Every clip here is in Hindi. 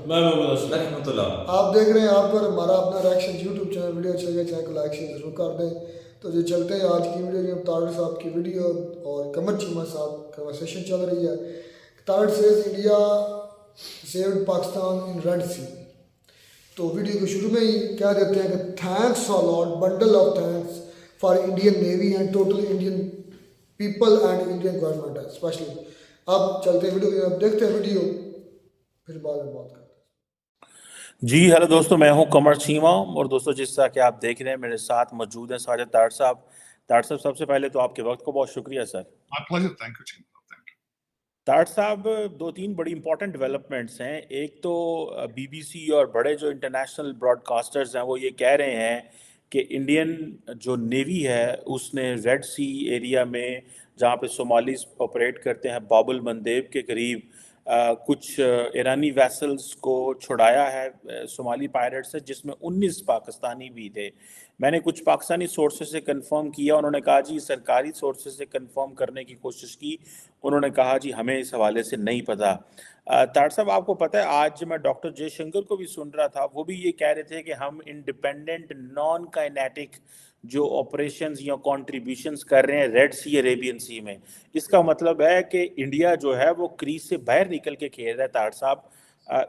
मैं मोहम्मद असलम। मैं रहमतुल्लाह। आप देख रहे हैं आप पर हमारा अपना रिएक्शन यूट्यूब चैनल। वीडियो अच्छी लगे चैनल को लाइक शेयर जरूर कर दें। तो जो चलते हैं आज की वीडियो में तारड़ साहब की वीडियो और कमर चीमा साहब कन्वर्सेशन चल रही है। Tarar says India saved Pakistan in Red Sea. तो वीडियो के शुरू में ही कह देते हैं कि thanks a lot, bundle of thanks for Indian navy and total Indian people and Indian government specially. अब चलते हैं वीडियो की, अब देखते हैं वीडियो, फिर बाद में बात करते हैं। जी हेलो दोस्तों, मैं हूं कमर चीमा और दोस्तों जिस तरह कि आप देख रहे हैं मेरे साथ मौजूद हैं साजिद तारड़ साहब। तारड़ साहब, सबसे पहले तो आपके वक्त को बहुत शुक्रिया सर। Thank you. तारड़ साहब, दो तीन बड़ी इंपॉर्टेंट डेवलपमेंट्स हैं। एक तो बीबीसी और बड़े जो इंटरनेशनल ब्रॉडकास्टर्स हैं वो ये कह रहे हैं कि इंडियन जो नेवी है उसने रेड सी एरिया में जहाँ पे सोमालीज ऑपरेट करते हैं बाबुल मंदेब के करीब कुछ ईरानी वेसल्स को छुड़ाया है सोमाली पायरेट से, जिसमें 19 पाकिस्तानी भी थे। मैंने कुछ पाकिस्तानी सोर्सेज से कंफर्म किया, उन्होंने कहा जी सरकारी सोर्सेज से कंफर्म करने की कोशिश की, उन्होंने कहा जी हमें इस हवाले से नहीं पता। तारड़ साहब, आपको पता है आज मैं डॉक्टर जयशंकर को भी सुन रहा था, वो भी ये कह रहे थे कि हम इंडिपेंडेंट नॉन काइनेटिक जो ऑपरेशंस या कॉन्ट्रीब्यूशंस कर रहे हैं रेड सी अरेबियन सी में। इसका मतलब है कि इंडिया जो है वो क्रीज से बाहर निकल के खेल रहा है। तारड़ साहब,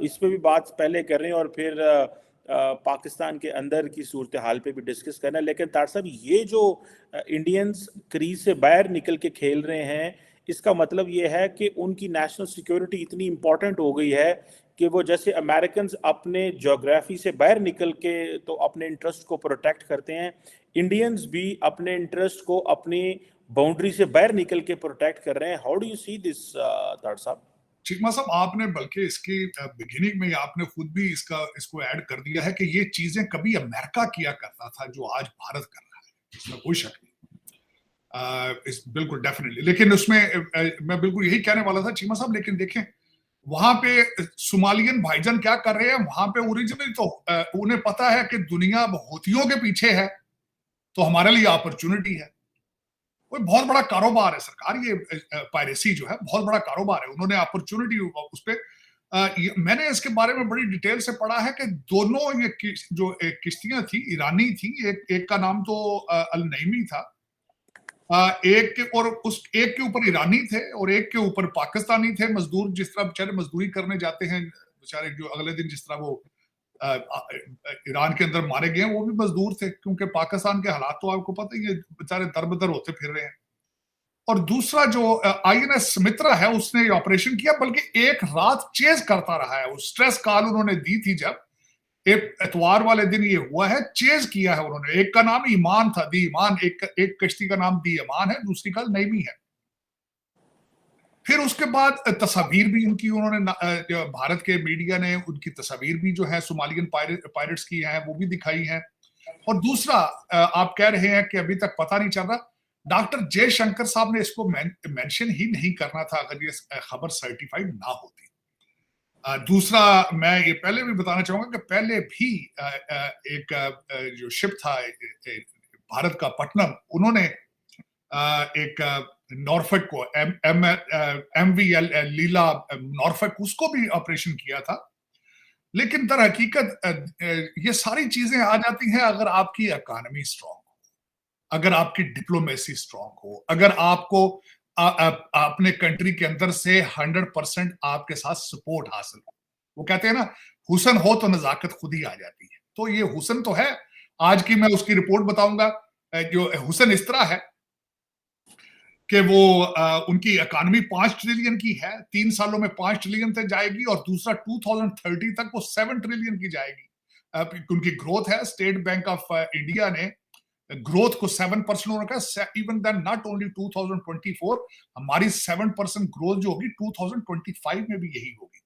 इस पे भी बात पहले कर रहे हैं और फिर पाकिस्तान के अंदर की सूरत हाल पे भी डिस्कस करना है। लेकिन तारड़ साहब, ये जो इंडियंस क्रीज से बाहर निकल के खेल रहे हैं, इसका मतलब ये है कि उनकी नेशनल सिक्योरिटी इतनी इंपॉर्टेंट हो गई है कि वो जैसे अमेरिकन अपने ज्योग्राफी से बाहर निकल के तो अपने इंटरेस्ट को प्रोटेक्ट करते हैं, इंडियंस भी अपने इंटरेस्ट को अपनी बाउंड्री से बाहर निकल के प्रोटेक्ट कर रहे हैं। How do you see this Tarar साहब? चीमा साहब, आपने बल्कि इसकी बिगिनिंग में आपने खुद भी इसको ऐड कर दिया है कि ये चीजें कभी अमेरिका किया करता था जो आज भारत कर रहा है, इसमें कोई शक नहीं। इस बिल्कुल डेफिनेटली, लेकिन उसमें मैं बिल्कुल यही कहने वाला था चीमा साहब। लेकिन देखें वहां पे सोमालियन भाईजान क्या कर रहे हैं, वहां पे ओरिजिनली तो उन्हें पता है कि दुनिया हूथियों के पीछे है, तो हमारे लिए अपॉर्चुनिटी है। कोई बहुत बड़ा कारोबार है सरकार, ये पायरेसी जो है बहुत बड़ा कारोबार है। उन्होंने अपॉर्चुनिटी उस पर मैंने इसके बारे में बड़ी डिटेल से पढ़ा है कि दोनों ये जो किश्तियां थी ईरानी थी, एक का नाम तो अल नईमी था, एक के और उस एक के ऊपर ईरानी थे और एक के ऊपर पाकिस्तानी थे मजदूर। जिस तरह बेचारे मजदूरी करने जाते हैं बेचारे, जो अगले दिन जिस तरह वो ईरान के अंदर मारे गए वो भी मजदूर थे, क्योंकि पाकिस्तान के हालात तो आपको पता ही है, बेचारे दरबदर होते फिर रहे हैं। और दूसरा जो आईएनएस सुमित्रा है उसने ये ऑपरेशन किया, बल्कि एक रात चेज करता रहा है। वो स्ट्रेस कॉल उन्होंने दी थी जब एक एतवार वाले दिन ये हुआ है, चेज किया है उन्होंने। एक का नाम ईमान था, दी ईमान, एक कश्ती का नाम दी ईमान है, दूसरी का नईमी है। फिर उसके बाद तस्वीर भी उनकी उन्होंने भारत के मीडिया ने उनकी तस्वीर भी जो है सोमालियन पायरेट्स की है वो भी दिखाई है। और दूसरा आप कह रहे हैं कि अभी तक पता नहीं चल रहा, डॉक्टर जयशंकर साहब ने इसको मेंशन ही नहीं करना था अगर ये खबर सर्टिफाइड ना होती। दूसरा मैं ये पहले भी बताना चाहूंगा कि पहले भी एक जो शिप था भारत का पटनम, उन्होंने एक नॉर्फेक को MVL लीला नॉर्फेक, उसको भी ऑपरेशन किया था। लेकिन दर हकीकत ये सारी चीजें आ जाती हैं अगर आपकी इकोनॉमी स्ट्रांग हो, अगर आपकी डिप्लोमेसी स्ट्रांग हो, अगर आपको अपने कंट्री के अंदर से 100% आपके साथ सपोर्ट हासिल हो। वो कहते हैं ना, हुसन हो तो नजाकत खुद ही आ जाती है। तो ये हुसन तो है। आज की मैं उसकी रिपोर्ट बताऊंगा। जो हुसन इस तरह है कि वो उनकी इकोनॉमी 5 ट्रिलियन की है, 3 सालों में 5 ट्रिलियन तक जाएगी और दूसरा 2030 तक वो 7 ट्रिलियन की जाएगी। उनकी ग्रोथ है, स्टेट बैंक ऑफ इंडिया ने ग्रोथ को 7% उन्होंने कहा, इवन देन नॉट ओनली 2024, हमारी 7% ग्रोथ जो होगी 2025 में भी यही होगी।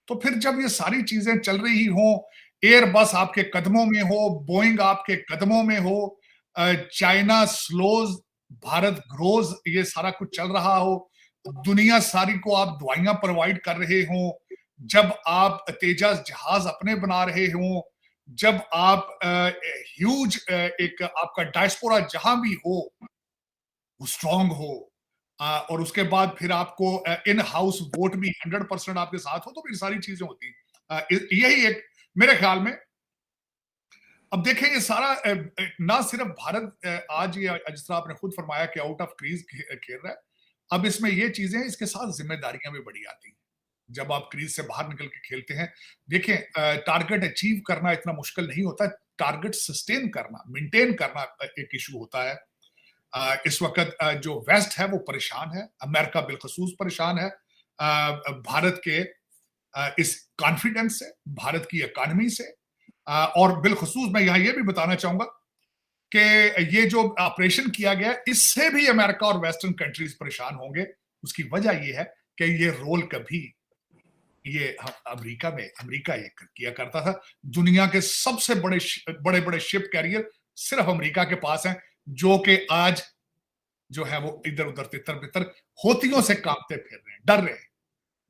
तो फिर जब ये सारी चीजें चल रही हो, एयरबस आपके कदमों में हो, बोइंग आपके कदमों में हो, चाइना स्लोज भारत ग्रोज, ये सारा कुछ चल रहा हो, दुनिया सारी को आप दवाइयां प्रोवाइड कर रहे हो, जब आप तेजस जहाज अपने बना रहे हो, जब आप ह्यूज एक आपका डायस्पोरा जहां भी हो वो स्ट्रांग हो, और उसके बाद फिर आपको इन हाउस वोट भी 100% आपके साथ हो, तो फिर सारी चीजें होती हैं। यही एक मेरे ख्याल में। अब देखें ये सारा ना सिर्फ भारत आज ये जिस तरह आपने खुद फरमाया कि आउट ऑफ क्रीज खेल रहा है, अब इसमें ये चीजें इसके साथ जिम्मेदारियां भी बड़ी आती हैं जब आप क्रीज से बाहर निकल के खेलते हैं। देखें टारगेट अचीव करना इतना मुश्किल नहीं होता, टारगेट सस्टेन करना, मेंटेन करना एक इशू होता है। इस वक्त जो वेस्ट है वो परेशान है, अमेरिका बिलखसूस परेशान है भारत के इस कॉन्फिडेंस से, भारत की इकॉनमी से। और बिलखसूस मैं यहां ये भी बताना चाहूंगा कि ये जो ऑपरेशन किया गया इससे भी अमेरिका और वेस्टर्न कंट्रीज परेशान होंगे। उसकी वजह ये है कि ये रोल कभी ये अमेरिका ये किया करता था। दुनिया के सबसे बड़े बड़े शिप कैरियर सिर्फ अमेरिका के पास हैं, जो कि आज जो है वो इधर उधर तितर बितर होतियों से कांपते फिर रहे हैं,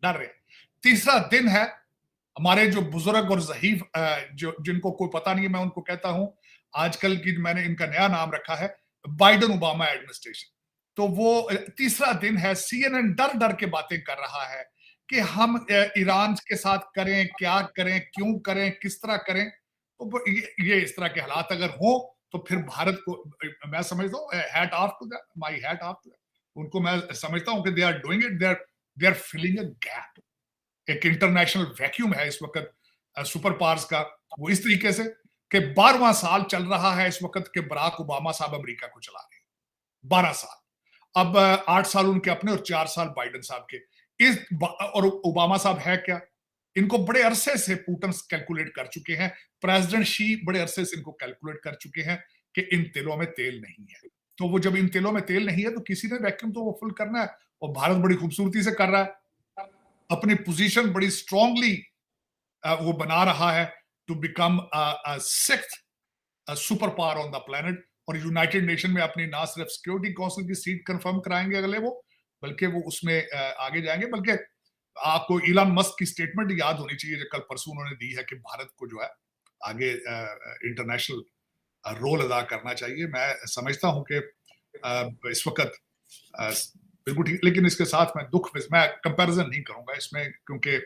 डर रहे हैं। तीसरा दिन है हमारे जो बुजुर्ग और ज़हीफ जो जिनको कोई पता नहीं है, मैं उनको कहता हूं आजकल की मैंने इनका नया नाम रखा है बाइडेन ओबामा एडमिनिस्ट्रेशन। तो वो तीसरा दिन है, CNN डर के बातें कर रहा है कि हम ईरान के साथ करें, क्या करें, क्यों करें, किस तरह करें। तो ये इस तरह के हालात अगर हो तो फिर भारत को मैं समझता हूँ hat off to that, my hat off to that. उनको मैं समझता हूँ कि they are doing it, they are filling a gap. एक इंटरनेशनल वैक्यूम है इस वक्त सुपर पावर्स का, वो इस तरीके से कि 12वां साल चल रहा है इस वक्त के बराक ओबामा साहब अमेरिका को चला रहे हैं, 12 साल। अब 8 साल उनके अपने और 4 साल बाइडेन साहब के। और ओबामा साहब है क्या, इनको बड़े अरसे से पुतिन कैलकुलेट कर चुके हैं, प्रेसिडेंट शी बड़े अरसे से इनको कैलकुलेट कर चुके हैं कि इन तेलों में तेल नहीं है। तो वो जब इन तेलों में तेल नहीं है तो किसी ने वैक्यूम तो वो फुल करना है, और भारत बड़ी खूबसूरती से कर रहा है, अपनी पोजीशन बड़ी स्ट्रांगली वो बना रहा है to become sixth super power on the planet. और यूनाइटेड नेशन में अपनी ना सिर्फ सिक्योरिटी काउंसिल की सीट कंफर्म कराएंगे अगले वो, बल्कि वो उसमें आगे जाएंगे। बल्कि आपको इलॉन मस्क की स्टेटमेंट याद होनी चाहिए जो कल परसों उन्होंने दी है कि भारत को जो है आगे इंटरनेशनल रोल अदा करना चाहिए। मैं समझता हूं कि इस वक्त बिल्कुल ठीक, लेकिन इसके साथ मैं कंपैरिजन नहीं करूंगा इसमें, क्योंकि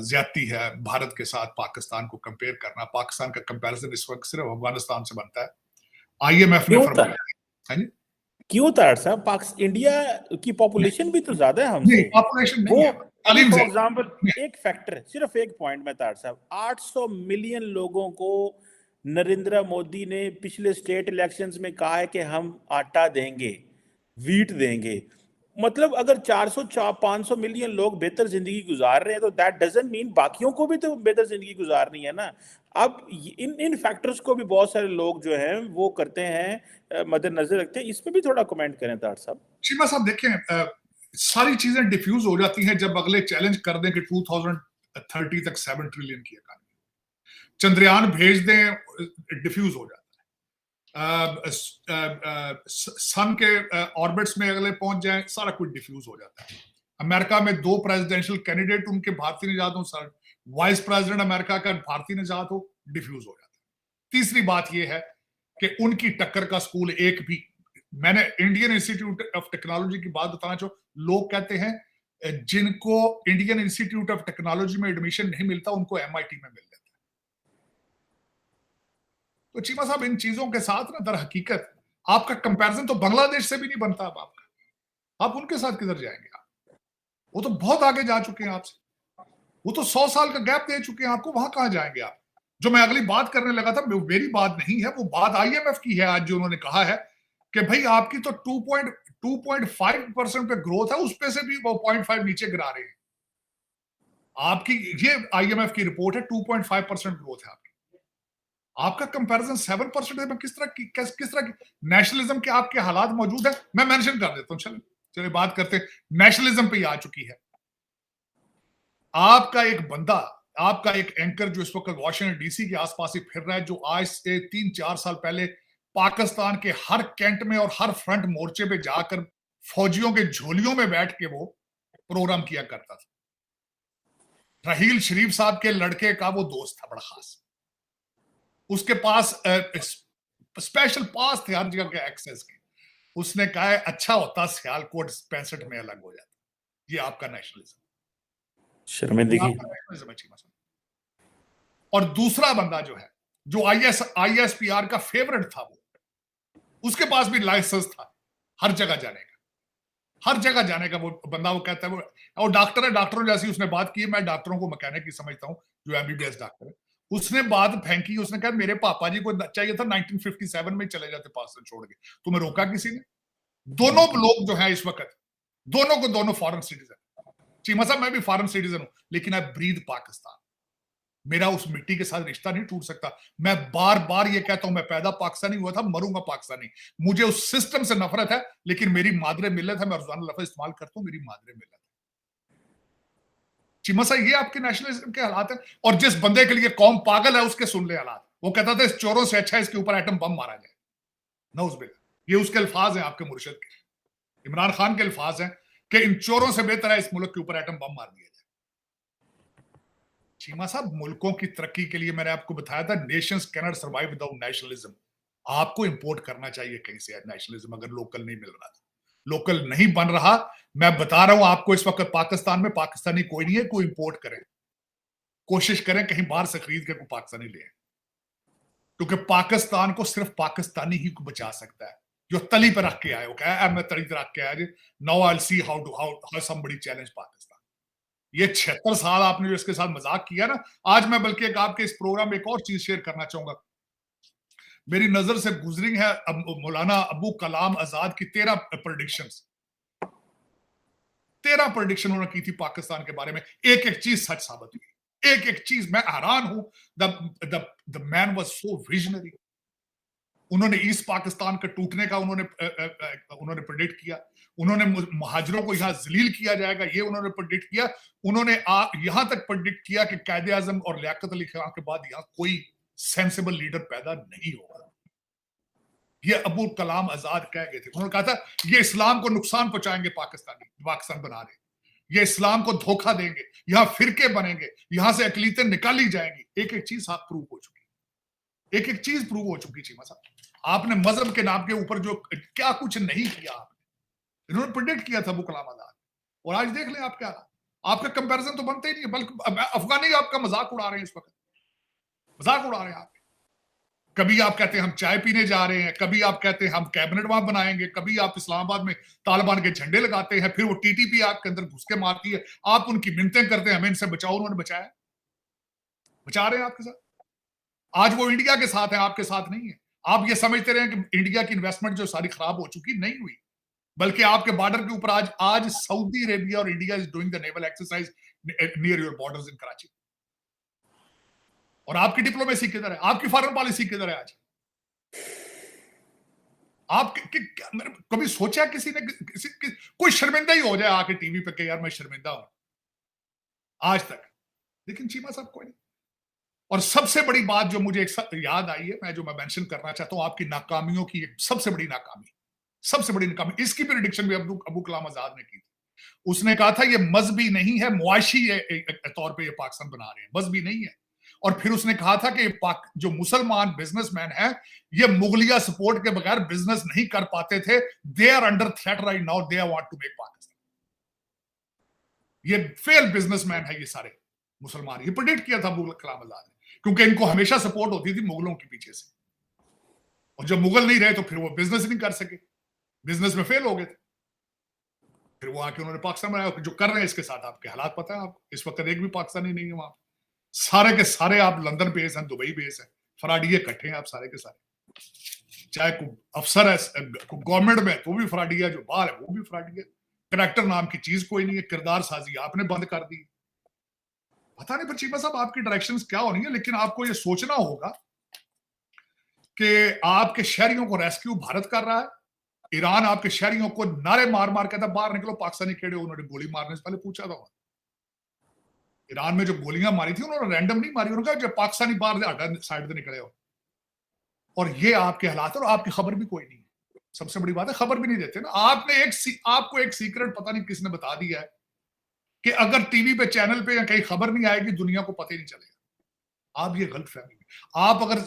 ज्यादती है भारत के साथ पाकिस्तान को कंपेयर करना। पाकिस्तान का कंपैरिजन इस वक्त सिर्फ अफगानिस्तान से बनता है। IMF ने फरमाया क्यों था साहब, इंडिया की पॉपुलेशन भी तो ज्यादा है हमसे। पॉपुलेशन नहीं है, फॉर एग्जांपल एक फैक्टर, सिर्फ एक पॉइंट में तार साहब, 800 मिलियन लोगों को नरेंद्र मोदी ने पिछले स्टेट इलेक्शंस में कहा है कि हम आटा देंगे, वीट देंगे। मतलब अगर 400-500 मिलियन लोग बेहतर जिंदगी गुजार रहे हैं तो दैट डजंट मीन बाकियों को भी तो बेहतर जिंदगी गुजारनी है ना। अब इन फैक्टर्स को भी बहुत सारे लोग जो हैं वो करते हैं, मद्देनजर रखते हैं। इसमें भी थोड़ा कमेंट करें तार साहब। शिमा साहब देखें, सारी चीजें डिफ्यूज हो जाती हैं जब अगले चैलेंज कर दें कि 2030 तक 7 ट्रिलियन की इकॉनमी, चंद्रयान भेज दें, डिफ्यूज हो जाता है। सन के ऑर्बिट्स में अगले पहुंच जाएं, सारा कुछ डिफ्यूज हो जाता है। अमेरिका में 2 प्रेसिडेंशियल कैंडिडेट उनके भारतीय निजात हो, वाइस प्रेसिडेंट अमेरिका का भारतीय निजात हो, डिफ्यूज हो जाता है। तीसरी बात यह है कि उनकी टक्कर का स्कूल एक भी, मैंने इंडियन इंस्टीट्यूट ऑफ टेक्नोलॉजी की बात बताना चाहूँ, लोग कहते हैं जिनको इंडियन इंस्टीट्यूट ऑफ टेक्नोलॉजी में एडमिशन नहीं मिलता उनको MIT में मिल जाता है। तो चीमा साहब इन चीजों के साथ ना दर हकीकत आपका कंपैरिजन तो बांग्लादेश से भी नहीं बनता। अब आपका, आप उनके साथ किधर जाएंगे? आप वो तो बहुत आगे जा चुके हैं आपसे, वो तो 100 साल का गैप दे चुके हैं आपको, वहां कहां जाएंगे आप? जो मैं अगली बात करने लगा था, मेरी बात नहीं है, वो बात IMF की है आज, जो उन्होंने कहा है कि भाई आपकी तो 2.5% पे ग्रोथ है, उस पे से भी वो 0.5 नीचे गिरा रहे हैं। आपकी ये IMF की रिपोर्ट है, 2.5% ग्रोथ है आपकी, आपका कंपैरिजन 7% है। किस तरह की नेशनलिज्म के आपके हालात मौजूद है, मैं मेंशन कर देता हूं। चलिए बात करते हैं, नेशनलिज्म पे आ चुकी है। आपका एक बंदा, आपका एक एंकर जो इस वक्त वॉशिंगटन DC के आसपास ही फिर रहा है, जो आज से 3-4 साल पहले पाकिस्तान के हर कैंट में और हर फ्रंट मोर्चे पे जाकर फौजियों के झोलियों में बैठ के वो प्रोग्राम किया करता था। रहील शरीफ साहब के लड़के का वो दोस्त था बड़ा खास, उसके पास स्पेशल पास थे हर जगह के एक्सेस के। उसने कहा है अच्छा होता सियालकोट 65 में अलग हो जाता। ये आपका नेशनलिज्म, शर्मिंदगी। और दूसरा बंदा जो है, जो ISPR का फेवरेट था, वो उसके पास भी लाइसेंस था हर जगह जाने का, हर जगह जाने का। वो बंदा वो कहता है, वो और डॉक्टर है, डॉक्टरों जैसी उसने बात की है। मैं डॉक्टरों को मैकेनिक ही समझता हूं, जो MBBS डॉक्टर है। उसने बात फेंकी, उसने कहा मेरे पापा जी को चाहिए था 1957 में चले जाते पाकिस्तान छोड़ के, तुम्हें रोका किसी ने? दोनों लोग जो है इस वक्त, दोनों को दोनों फॉरेन सिटीजन। चीमा साहब मैं भी फॉरेन सिटीजन हूं, लेकिन आई ब्रीद पाकिस्तान। मेरा उस मिट्टी के साथ रिश्ता नहीं टूट सकता। मैं बार बार ये कहता हूं, मैं पैदा पाकिस्तानी हुआ था, मरूंगा पाकिस्तानी। मुझे उस सिस्टम से नफरत है, लेकिन मेरी मादरे मिल्लत है। मैं रोजाना लफ्ज इस्तेमाल करता हूं, मेरी मादरे मिल्लत है। चिमा साहब ये आपके नेशनलिज्म के हालात है। और जिस बंदे के लिए कौम पागल है, उसके सुन ले हालात। वो कहता था इस चोरों से अच्छा इसके ऊपर एटम बम मारा जाए। नौज़बिल्लाह, ये उसके अल्फाज हैं आपके मुर्शिद के, इमरान खान के अल्फाज हैं कि इन चोरों से बेहतर है इस मुल्क के ऊपर एटम बम मार दिया जाए। चीमा साहब मुल्कों की तरक्की के लिए मैंने आपको बताया था, Nations can not survive without nationalism. आपको इंपोर्ट करना चाहिए कहीं से नेशनलिज्म, अगर लोकल नहीं मिल रहा, लोकल नहीं बन रहा। मैं बता रहा हूं आपको, इस वक्त पाकिस्तान में पाकिस्तानी कोई नहीं है, कोई इंपोर्ट करें, कोशिश करें कहीं बाहर से खरीद के कोई पाकिस्तानी ले, क्योंकि पाकिस्तान को सिर्फ पाकिस्तानी ही को बचा सकता है, जो तली पर रख के आए। वो कहा मैं तली पर रख के आया, now I will see how somebody challenge Pakistan. ये 76 साल आपने जो इसके साथ मजाक किया ना, आज मैं बल्कि एक आपके इस प्रोग्राम में एक और चीज शेयर करना चाहूंगा। मेरी नजर से गुजरी है मौलाना अबू कलाम आजाद की 13 प्रेडिक्शंस। 13 प्रेडिक्शन उन्होंने की थी पाकिस्तान के बारे में, एक एक चीज सच साबित हुई, एक एक चीज। मैं हैरान हूं, the man was so visionary. उन्होंने ईस्ट पाकिस्तान के टूटने का उन्होंने प्रेडिक्ट किया। उन्होंने महाजरों को यहां जलील किया जाएगा, ये उन्होंने प्रेडिक्ट किया। उन्होंने यहां तक प्रेडिक्ट किया कि कायदे आजम और लियाकत अली खान के बाद यहां कोई सेंसिबल लीडर पैदा नहीं होगा। ये अबुल कलाम आजाद कह गए थे। उन्होंने कहा था ये इस्लाम को नुकसान पहुंचाएंगे, पाकिस्तान बना रहे, ये इस्लाम को धोखा देंगे, यहां फिरके बनेंगे, यहां से अकलीतें निकाली जाएंगी। एक एक चीज आप प्रूव हो चुकी, एक एक चीज प्रूव हो चुकी। चीमा साहब आपने मजहब के नाम के ऊपर जो क्या कुछ नहीं किया, आपने इन्होंने प्रेडिक्ट किया था अबू कलाम आजाद। और आज देख लें आप क्या, आपका कंपैरिजन तो बनते ही नहीं है, बल्कि अफगानी आपका मजाक उड़ा रहे हैं, इस वक्त मजाक उड़ा रहे हैं आप। कभी आप कहते हैं हम चाय पीने जा रहे हैं, कभी आप कहते हैं हम कैबिनेट वहां बनाएंगे, कभी आप इस्लामाबाद में तालिबान के झंडे लगाते हैं, फिर वो TTP आपके अंदर घुस के मारती है, आप उनकी मिन्नतें करते हैं हमें इनसे बचाओ। उन्होंने बचाया, बचा रहे हैं आपके साथ। आज वो इंडिया के साथ है, आपके साथ नहीं है। आप ये समझते रहे कि इंडिया की इन्वेस्टमेंट जो सारी खराब हो चुकी, नहीं हुई, बल्कि आपके बॉर्डर के ऊपर आज सऊदी अरेबिया और India is doing the naval exercise near your borders in Karachi. और आपकी डिप्लोमेसी किधर है, आपकी फॉरेन पॉलिसी किधर है? आज आप कभी सोचा किसी ने कोई शर्मिंदा ही हो जाए आके टीवी पे कि यार मैं शर्मिंदा हूं? आज तक। लेकिन चीमा साहब कोई नहीं। और सबसे बड़ी बात जो मुझे याद आई है, मैं मेंशन करना चाहता हूं, आपकी नाकामियों की सबसे बड़ी नाकामी, इसकी प्रेडिक्शन भी अबू कलाम आजाद ने की थी। उसने कहा था ये मजहबी नहीं है, मुआशी तौर पे ये पाकिस्तान बना रहे हैं, मजहबी नहीं है। और फिर उसने कहा था कि जो मुसलमान बिजनेसमैन है, ये मुगलिया सपोर्ट के बगैर बिजनेस नहीं कर पाते थे। They are under threat right now, they want to make Pakistan. ये फेल बिजनेसमैन है ये सारे मुसलमान। ये प्रेडिक्ट किया था अबू कलाम आजाद ने, क्योंकि इनको हमेशा सपोर्ट होती थी मुगलों के पीछे से। और जब मुगल नहीं रहे तो फिर वो बिजनेस नहीं कर सके, बिजनेस में फेल हो गए थे। फिर वो आके उन्होंने पाकिस्तान बनाया। जो कर रहे हैं इसके साथ आपके हालात पता है आपको। इस वक्त एक भी पाकिस्तानी नहीं है वहां, सारे के सारे आप लंदन बेस हैं, दुबई बेस है, फराडिये इकट्ठे हैं आप सारे के सारे। चाहे कोई अफसर है गवर्नमेंट में तो भी फराडिया, जो बाहर है वो भी फराडिया। करेक्टर नाम की चीज कोई नहीं है, किरदार साजी आपने बंद कर दी। पता नहीं पर चीमा साहब आपकी डायरेक्शंस क्या होनी है, लेकिन आपको ये सोचना होगा कि आपके शहरियों को रेस्क्यू भारत कर रहा है। ईरान आपके शहरियों को नारे मार मार कहता बाहर निकलो, पाकिस्तानी केड़े। उन्होंने गोली मारने से पहले पूछा था। ईरान में जो गोलियां मारी थी उन्होंने रैंडम नहीं मारी, उन्होंने कहा जब पाकिस्तानी बाहर साइड से निकले हो। और ये आपके हालात है, और आपकी खबर भी कोई नहीं है। सबसे बड़ी बात है खबर भी नहीं देते ना। आपको एक सीक्रेट पता नहीं किसने बता दिया है कि अगर टीवी पे चैनल पे या कहीं खबर नहीं आएगी दुनिया को पता ही नहीं चलेगा। आप ये गलत फहमी, आप अगर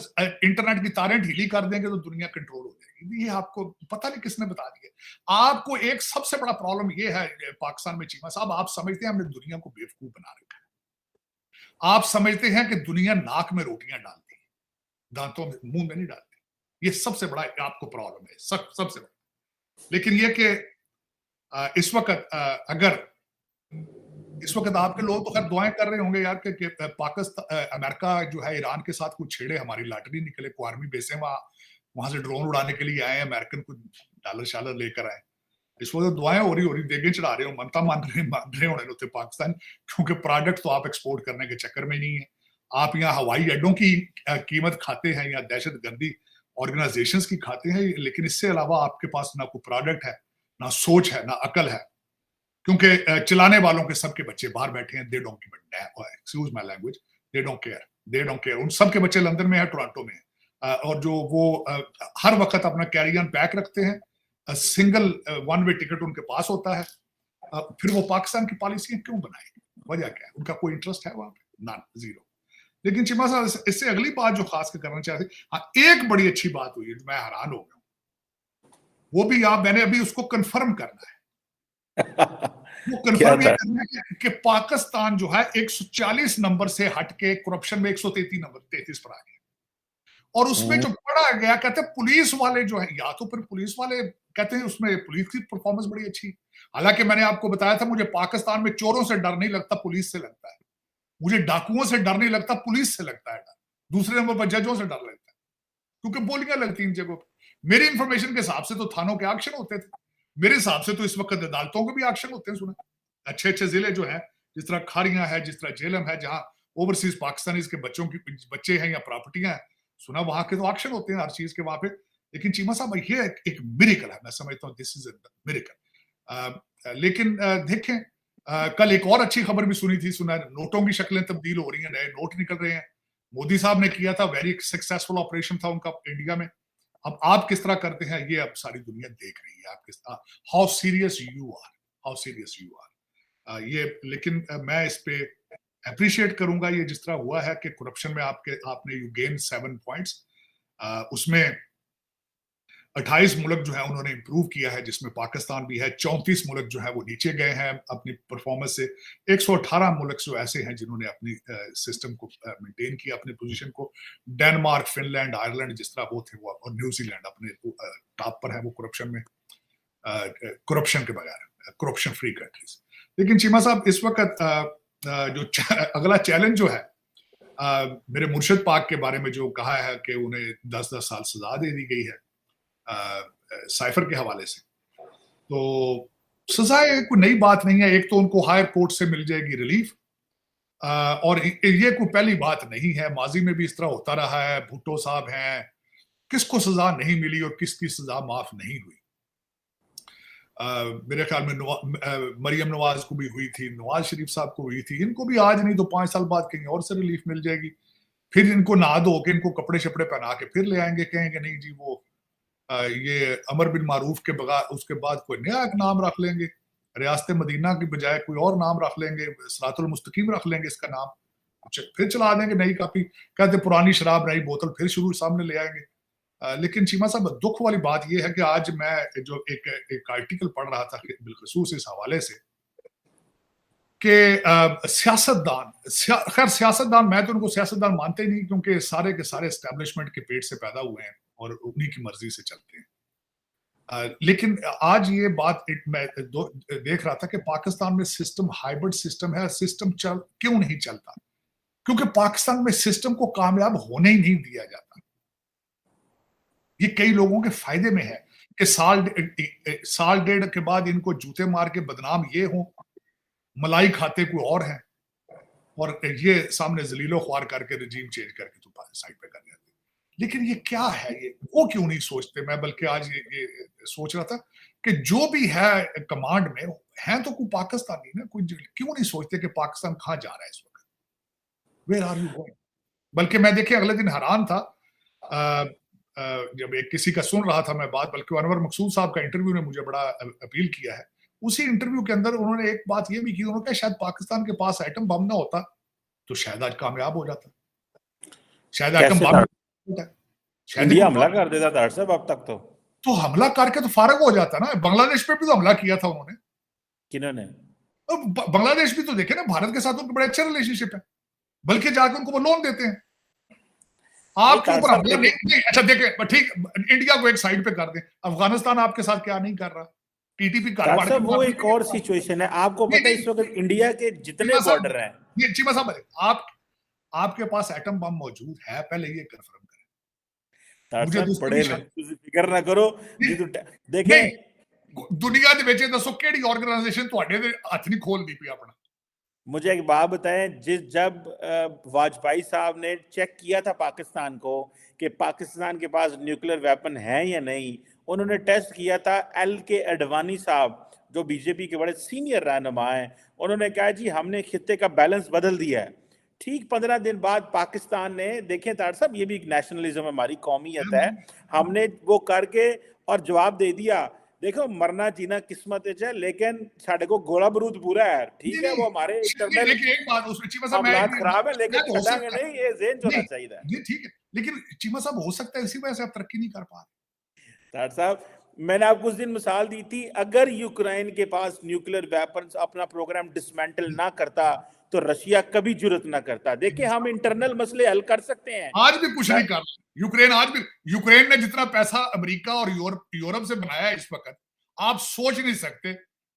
इंटरनेट की तारें ढीली कर देंगे तो दुनिया कंट्रोल हो जाएगी। ये आपको पता नहीं किसने बता दिया। आपको एक सबसे बड़ा प्रॉब्लम ये है पाकिस्तान में चीमा साहब, आप समझते हैं हमने दुनिया को बेवकूफ बना रखा है। आप समझते हैं कि दुनिया नाक में रोटियां डालती है, दांतों में, मुंह में नहीं डालती। ये सबसे बड़ा आपको प्रॉब्लम है, सबसे बड़ा। लेकिन ये कि इस वक्त आपके लोग तो खैर दुआएं कर रहे होंगे यार कि पाकिस्तान, अमेरिका जो है ईरान के साथ कुछ छेड़े, हमारी लॉटरी निकले, को आर्मी बेस है वहां से ड्रोन उड़ाने के लिए आए, अमेरिकन कुछ डॉलर शालर लेकर आए। इस वक्त दुआएं हो रही देगे चढ़ा रहे हो, मनता मान रहे होने होते पाकिस्तान, क्योंकि प्रोडक्ट तो आप एक्सपोर्ट करने के चक्कर में नहीं है। आप यहाँ हवाई अड्डों की कीमत खाते हैं या दहशतगर्दी ऑर्गेनाइजेशंस की खाते हैं, लेकिन इससे अलावा आपके पास ना कोई प्रोडक्ट है, ना सोच है, ना अकल है। क्योंकि चलाने वालों के सबके बच्चे बाहर बैठे हैं, they don't give a excuse my language, they don't care. उन सबके बच्चे लंदन में है, टोरंटो में है, और जो वो हर वक्त अपना कैरी ऑन पैक रखते हैं, सिंगल वन वे टिकट उनके पास होता है। फिर वो पाकिस्तान की पॉलिसियां क्यों बनाएंगे? वजह क्या है? उनका कोई इंटरेस्ट है वहां पे? Non, zero. लेकिन चिमा साहब, इससे अगली बात जो खास करना चाहते, हाँ, एक बड़ी अच्छी बात हुई, मैं हैरान हो गया, वो भी मैंने अभी उसको कंफर्म करना है। वो कंफर्म ये करना है कि पाकिस्तान जो है 140 नंबर से हट के करप्शन में 133 पर आ गया। और उसमें जो पढ़ा गया, कहते हैं पुलिस वाले जो है, या तो फिर पुलिस वाले कहते हैं उसमें पुलिस की परफॉर्मेंस बड़ी अच्छी। हालांकि मैंने आपको बताया था, मुझे पाकिस्तान में चोरों से डर नहीं लगता, पुलिस से लगता है। मुझे डाकुओं से डर नहीं लगता, पुलिस से लगता है डर। दूसरे नंबर पर जजों से डर लगता है, क्योंकि बोलियां लगती इन जगहों पर। मेरी इंफॉर्मेशन के हिसाब से तो थानों के एक्शन होते थे, मेरे हिसाब से तो इस वक्त अदालतों के भी एक्शन होते हैं। सुना अच्छे अच्छे जिले जो है, जिस तरह खारियां है, जिस तरह जेलम है, जहां ओवरसीज पाकिस्तानीज के बच्चे हैं या प्रॉपर्टियां हैं, सुना वहां के तो एक्शन होते हैं हर चीज के वहां पे। लेकिन चीमा साहब, ये एक मिरेकल है, मैं समझता हूँ दिस इज अ मिरेकल। लेकिन देखें, कल एक और अच्छी खबर भी सुनी थी, सुना नोटों की शक्लें तब्दील हो रही हैं, नए नोट निकल रहे हैं। मोदी साहब ने किया था, वेरी सक्सेसफुल ऑपरेशन था उनका इंडिया में। अब आप किस तरह करते हैं, ये अब सारी दुनिया देख रही है, आप किस तरह, हाउ सीरियस यू आर, ये। लेकिन मैं इस पे अप्रिशिएट करूंगा ये जिस तरह हुआ है कि करप्शन में आपने यू गेन 7 पॉइंट्स, उसमें 28 मुल्क जो है उन्होंने इंप्रूव किया है, जिसमें पाकिस्तान भी है। 34 मुल्क जो है वो नीचे गए हैं अपनी परफॉर्मेंस से। 118 मुल्क जो ऐसे हैं जिन्होंने अपनी सिस्टम को मेंटेन किया, अपनी पोजीशन को। डेनमार्क, फिनलैंड, आयरलैंड जिस तरह वो थे, वो, और न्यूजीलैंड अपने टॉप पर है वो करप्शन में, करप्शन के बगैर, करप्शन फ्री कंट्रीज। लेकिन चीमा साहब, इस वक्त जो अगला चैलेंज जो है, मेरे मुर्शिद पाक के बारे में जो कहा है कि उन्हें 10-10 साल सजा दे दी गई है साइफर के हवाले से, तो सजाए कोई नई बात नहीं है। एक तो उनको हायर कोर्ट से मिल जाएगी रिलीफ, और ये कोई पहली बात नहीं है, माजी में भी इस तरह होता रहा है। भुट्टो साहब हैं, किसको सजा नहीं मिली और किसकी सजा माफ नहीं हुई। मेरे ख्याल में मरियम नवाज को भी हुई थी, नवाज शरीफ साहब को हुई थी, इनको भी आज नहीं तो 5 साल बाद कहीं और से रिलीफ मिल जाएगी। फिर इनको नहा धो के, इनको कपड़े शपड़े पहना के फिर ले आएंगे, कहेंगे नहीं जी वो ये अमर बिन मारूफ के बगैर, उसके बाद कोई नया एक नाम रख लेंगे, रियासत मदीना की बजाय कोई और नाम रख लेंगे, सिरातुल मुस्तकीम रख लेंगे इसका नाम, फिर चला देंगे नई कापी, कहते पुरानी शराब नई बोतल फिर शुरू सामने ले आएंगे। लेकिन चीमा साहब, दुख वाली बात यह है कि आज मैं जो एक आर्टिकल पढ़ रहा था बिलखसूस इस हवाले से कि सियासतदान, खैर सियासतदान, मैं तो उनको सियासतदान मानते ही नहीं, क्योंकि सारे के सारे एस्टेब्लिशमेंट के पेट से पैदा हुए हैं और उन्हीं की मर्जी से चलते हैं। लेकिन आज ये बात मैं देख रहा था कि पाकिस्तान में सिस्टम हाइब्रिड सिस्टम है। सिस्टम क्यों नहीं चलता? क्योंकि पाकिस्तान में सिस्टम को कामयाब होने ही नहीं दिया जाता। ये कई लोगों के फायदे में है कि साल डेढ़ के बाद इनको जूते मार के बदनाम ये हो, मलाई खाते कोई और हैं, और ये सामने जलीलो ख्वार करके रजीम चेंज करके तो साइड पे कर देते। लेकिन ये क्या है, ये वो क्यों नहीं सोचते? मैं बल्कि आज ये सोच रहा था कि जो भी है कमांड में है तो कोई पाकिस्तानी ना, कोई क्यों नहीं सोचते कि पाकिस्तान कहाँ जा रहा है इस वक्त, वेयर आर यू गोइंग? बल्कि मैं देखिए अगले दिन हैरान था, जब एक किसी का सुन रहा था मैं बात, बल्कि अनवर मकसूद साहब का इंटरव्यू ने मुझे बड़ा अपील किया है। उसी इंटरव्यू के अंदर उन्होंने एक बात ये भी की, उन्होंने कहा शायद पाकिस्तान के पास एटम बम ना होता तो शायद आज कामयाब हो जाता, शायद एटम बम होता, इंडिया हमला कर देता था साहब अब तक। तो हमला करके तो फारग हो जाता ना। बांग्लादेश पे भी तो हमला किया था उन्होंने। किन्होंने? बांग्लादेश भी तो देखे ना, भारत के साथ उनका बड़ा अच्छा रिलेशनशिप है। बल्कि जाके उनको वो लोन देते हैं। आपके ऊपर हमला नहीं। अच्छा देखें, ठीक, इंडिया को एक साइड पे कर दें, अफगानिस्तान आपके साथ क्या नहीं कर रहा, टीटीपी घर बार वो एक और सिचुएशन है। आपको पता है इस वक्त इंडिया के जितने बॉर्डर हैं, ये चीमा साहब, आपके पास एटम बम मौजूद है, पहले ये कंफर्म करें। मुझे बड़े फिक्र ना करो। देखें दुनिया ਦੇ ਵਿੱਚ ਦੱਸੋ ਕਿਹੜੀ ਆਰਗੇਨਾਈਜੇਸ਼ਨ ਤੁਹਾਡੇ ਦੇ ਹੱਥ नहीं खोलती पई अपना। मुझे एक बात बताएं, जब वाजपेयी साहब ने चेक किया था पाकिस्तान को कि पाकिस्तान के पास न्यूक्लियर वेपन है या नहीं, उन्होंने टेस्ट किया था। LK अडवाणी साहब जो बीजेपी के बड़े सीनियर रहनुमा हैं, उन्होंने कहा जी हमने खित्ते का बैलेंस बदल दिया है। ठीक 15 दिन बाद पाकिस्तान ने, देखें तार साहब, ये भी एक नेशनलिज्म हमारी कौमियत है, हमने वो करके और जवाब दे दिया, देखो मरना जीना किस्मत है, लेकिन साढ़े को गोला बारूद पूरा है। ठीक है, वो हमारे खराब है, लेकिन छड़ांगे नहीं, ये ज़हन होना चाहिए। ये ठीक है, लेकिन चीमा साहब हो सकता है इसी वजह से आप तरक्की नहीं कर पा रहे। साहब मैंने आपको उस दिन मिसाल दी थी, अगर यूक्रेन के पास न्यूक्लियर वेपन्स अपना प्रोग्राम डिसमेंटल ना करता तो रशिया कभी जुर्रत ना करता। देखिए हम इंटरनल मसले हल कर सकते हैं। आज भी कुछ नहीं कर यूक्रेन, आज भी यूक्रेन ने जितना पैसा अमेरिका और यूरोप से बनाया है इस वक्त, आप सोच नहीं सकते।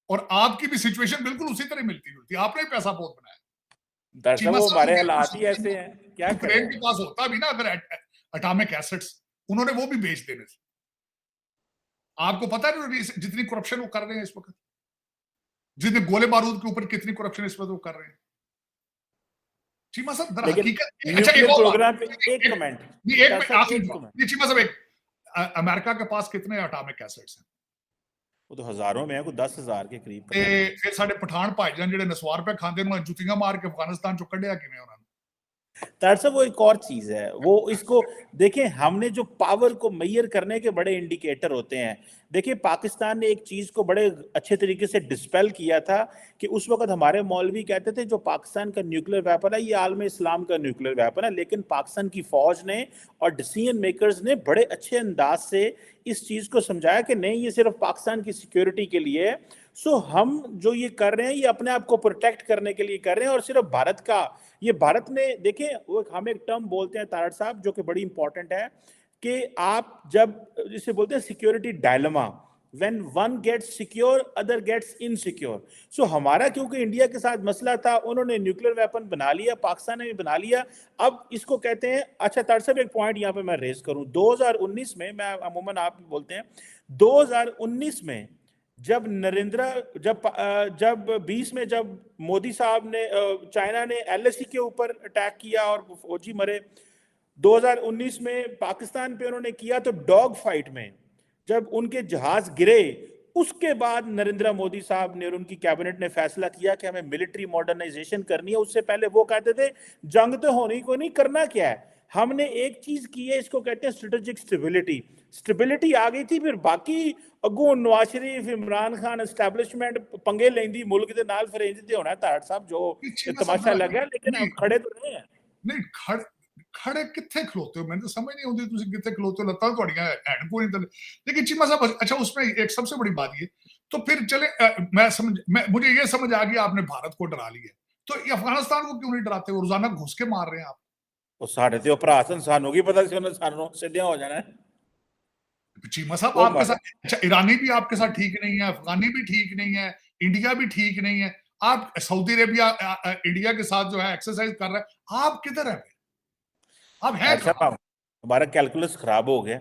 और आपकी भी सिचुएशन बिल्कुल उसी तरह मिलती जुलती, आपने भी पैसा बहुत बनाया। वो हमारे हालात ही ऐसे हैं, क्या यूक्रेन के पास होता भी ना अगर एटॉमिक एसेट्स, उन्होंने वो भी बेच देने थे। आपको पता है जितनी करप्शन वो कर रहे हैं इस वक्त, जितने गोले बारूद के ऊपर कितनी करप्शन इस वक्त वो कर रहे हैं। चीमा साहब प्रोग्राम पे एक कमेंट, चीमा साहब, अमेरिका के पास कितने एटॉमिक एसेट्स हैं? वो तो हजारों में है, कोई 10,000 के करीब। फिर साडे पठान भाईजान जिहड़े नसवार पे खांदे उन्होंने जुतियां मार के अफगानिस्तान चो कढ़िया किवें उन्होंने। वो एक और चीज है, वो इसको देखें, हमने जो पावर को मेजर करने के बड़े इंडिकेटर होते हैं। देखिए पाकिस्तान ने एक चीज को बड़े अच्छे तरीके से डिस्पेल किया था कि उस वक्त हमारे मौलवी कहते थे जो पाकिस्तान का न्यूक्लियर वेपन है ये आलम इस्लाम का न्यूक्लियर वेपन है, लेकिन पाकिस्तान की फौज ने और डिसीजन मेकर्स ने बड़े अच्छे अंदाज से इस चीज को समझाया कि नहीं, ये सिर्फ पाकिस्तान की सिक्योरिटी के लिए है। सो हम जो ये कर रहे हैं ये अपने आप को प्रोटेक्ट करने के लिए कर रहे हैं, और सिर्फ भारत का, ये भारत ने, देखें वो हम एक टर्म बोलते हैं तारड़ साहब जो कि बड़ी इंपॉर्टेंट है कि आप जब जिसे बोलते हैं security dilemma, when one gets secure other gets insecure. So हमारा क्योंकि इंडिया के साथ मसला था, उन्होंने न्यूक्लियर वेपन बना लिया, पाकिस्तान ने भी बना लिया। अब इसको कहते हैं, अच्छा तारड़ साहब एक पॉइंट यहाँ पे मैं रेज करूं, 2019 में, मैं अमूमन आप बोलते हैं 2019 में जब जब 20 में जब मोदी साहब ने, चाइना ने LAC के ऊपर अटैक किया और फौजी मरे, 2019 में पाकिस्तान पे उन्होंने किया, तो डॉग फाइट में जब उनके जहाज गिरे, उसके बाद नरेंद्र मोदी साहब ने और उनकी कैबिनेट ने फैसला किया कि हमें मिलिट्री मॉडर्नाइजेशन करनी है। उससे पहले वो कहते थे जंग तो होनी को नहीं, करना क्या है, हमने एक चीज की है, इसको कहते हैं स्ट्रेटेजिक स्टेबिलिटी। स्टेबिलिटी आ गई थी, फिर बाकी अगू नवाज शरीफ, इमरान खान एस्टैब्लिशमेंट पंगे लेंदी मुल्क के नाल, फिर इंज ते होना तारड़ साहब जो तमाशा लगा, लेकिन हम खड़े तो रहे हैं। नहीं खड़े किथे खलोते हो, मैंने तो समझ नहीं आती तुसी किथे खलोते हो, लत्तां तुहाड़ियां हैन कोई नहीं। लेकिन चीमा साहब, अच्छा उसमें एक सबसे बड़ी बात ये, तो फिर चले मुझे ये समझ आ गई आपने भारत को डरा लिया, तो ये अफगानिस्तान को क्यों नहीं डराते हो? रोजाना घुस के मार रहे हैं आप। ਉਹ ਸਾਡੇ ਤੇ ਭਰਾ ਸਾਨੂੰ ਕੀ ਪਤਾ ਸੀ ਉਹਨੇ ਸਾਨੂੰ ਸਿੱਧਿਆ हो जाना है। चीमा साहब आपके साथ, अच्छा ईरानी भी आपके साथ ठीक नहीं है, अफगानी भी ठीक नहीं है, इंडिया भी ठीक नहीं है, आप सऊदी अरेबिया इंडिया के साथ जो है एक्सरसाइज कर रहे हैं, आप किधर है? आप हैं हमारा कैलकुलस खराब हो गया,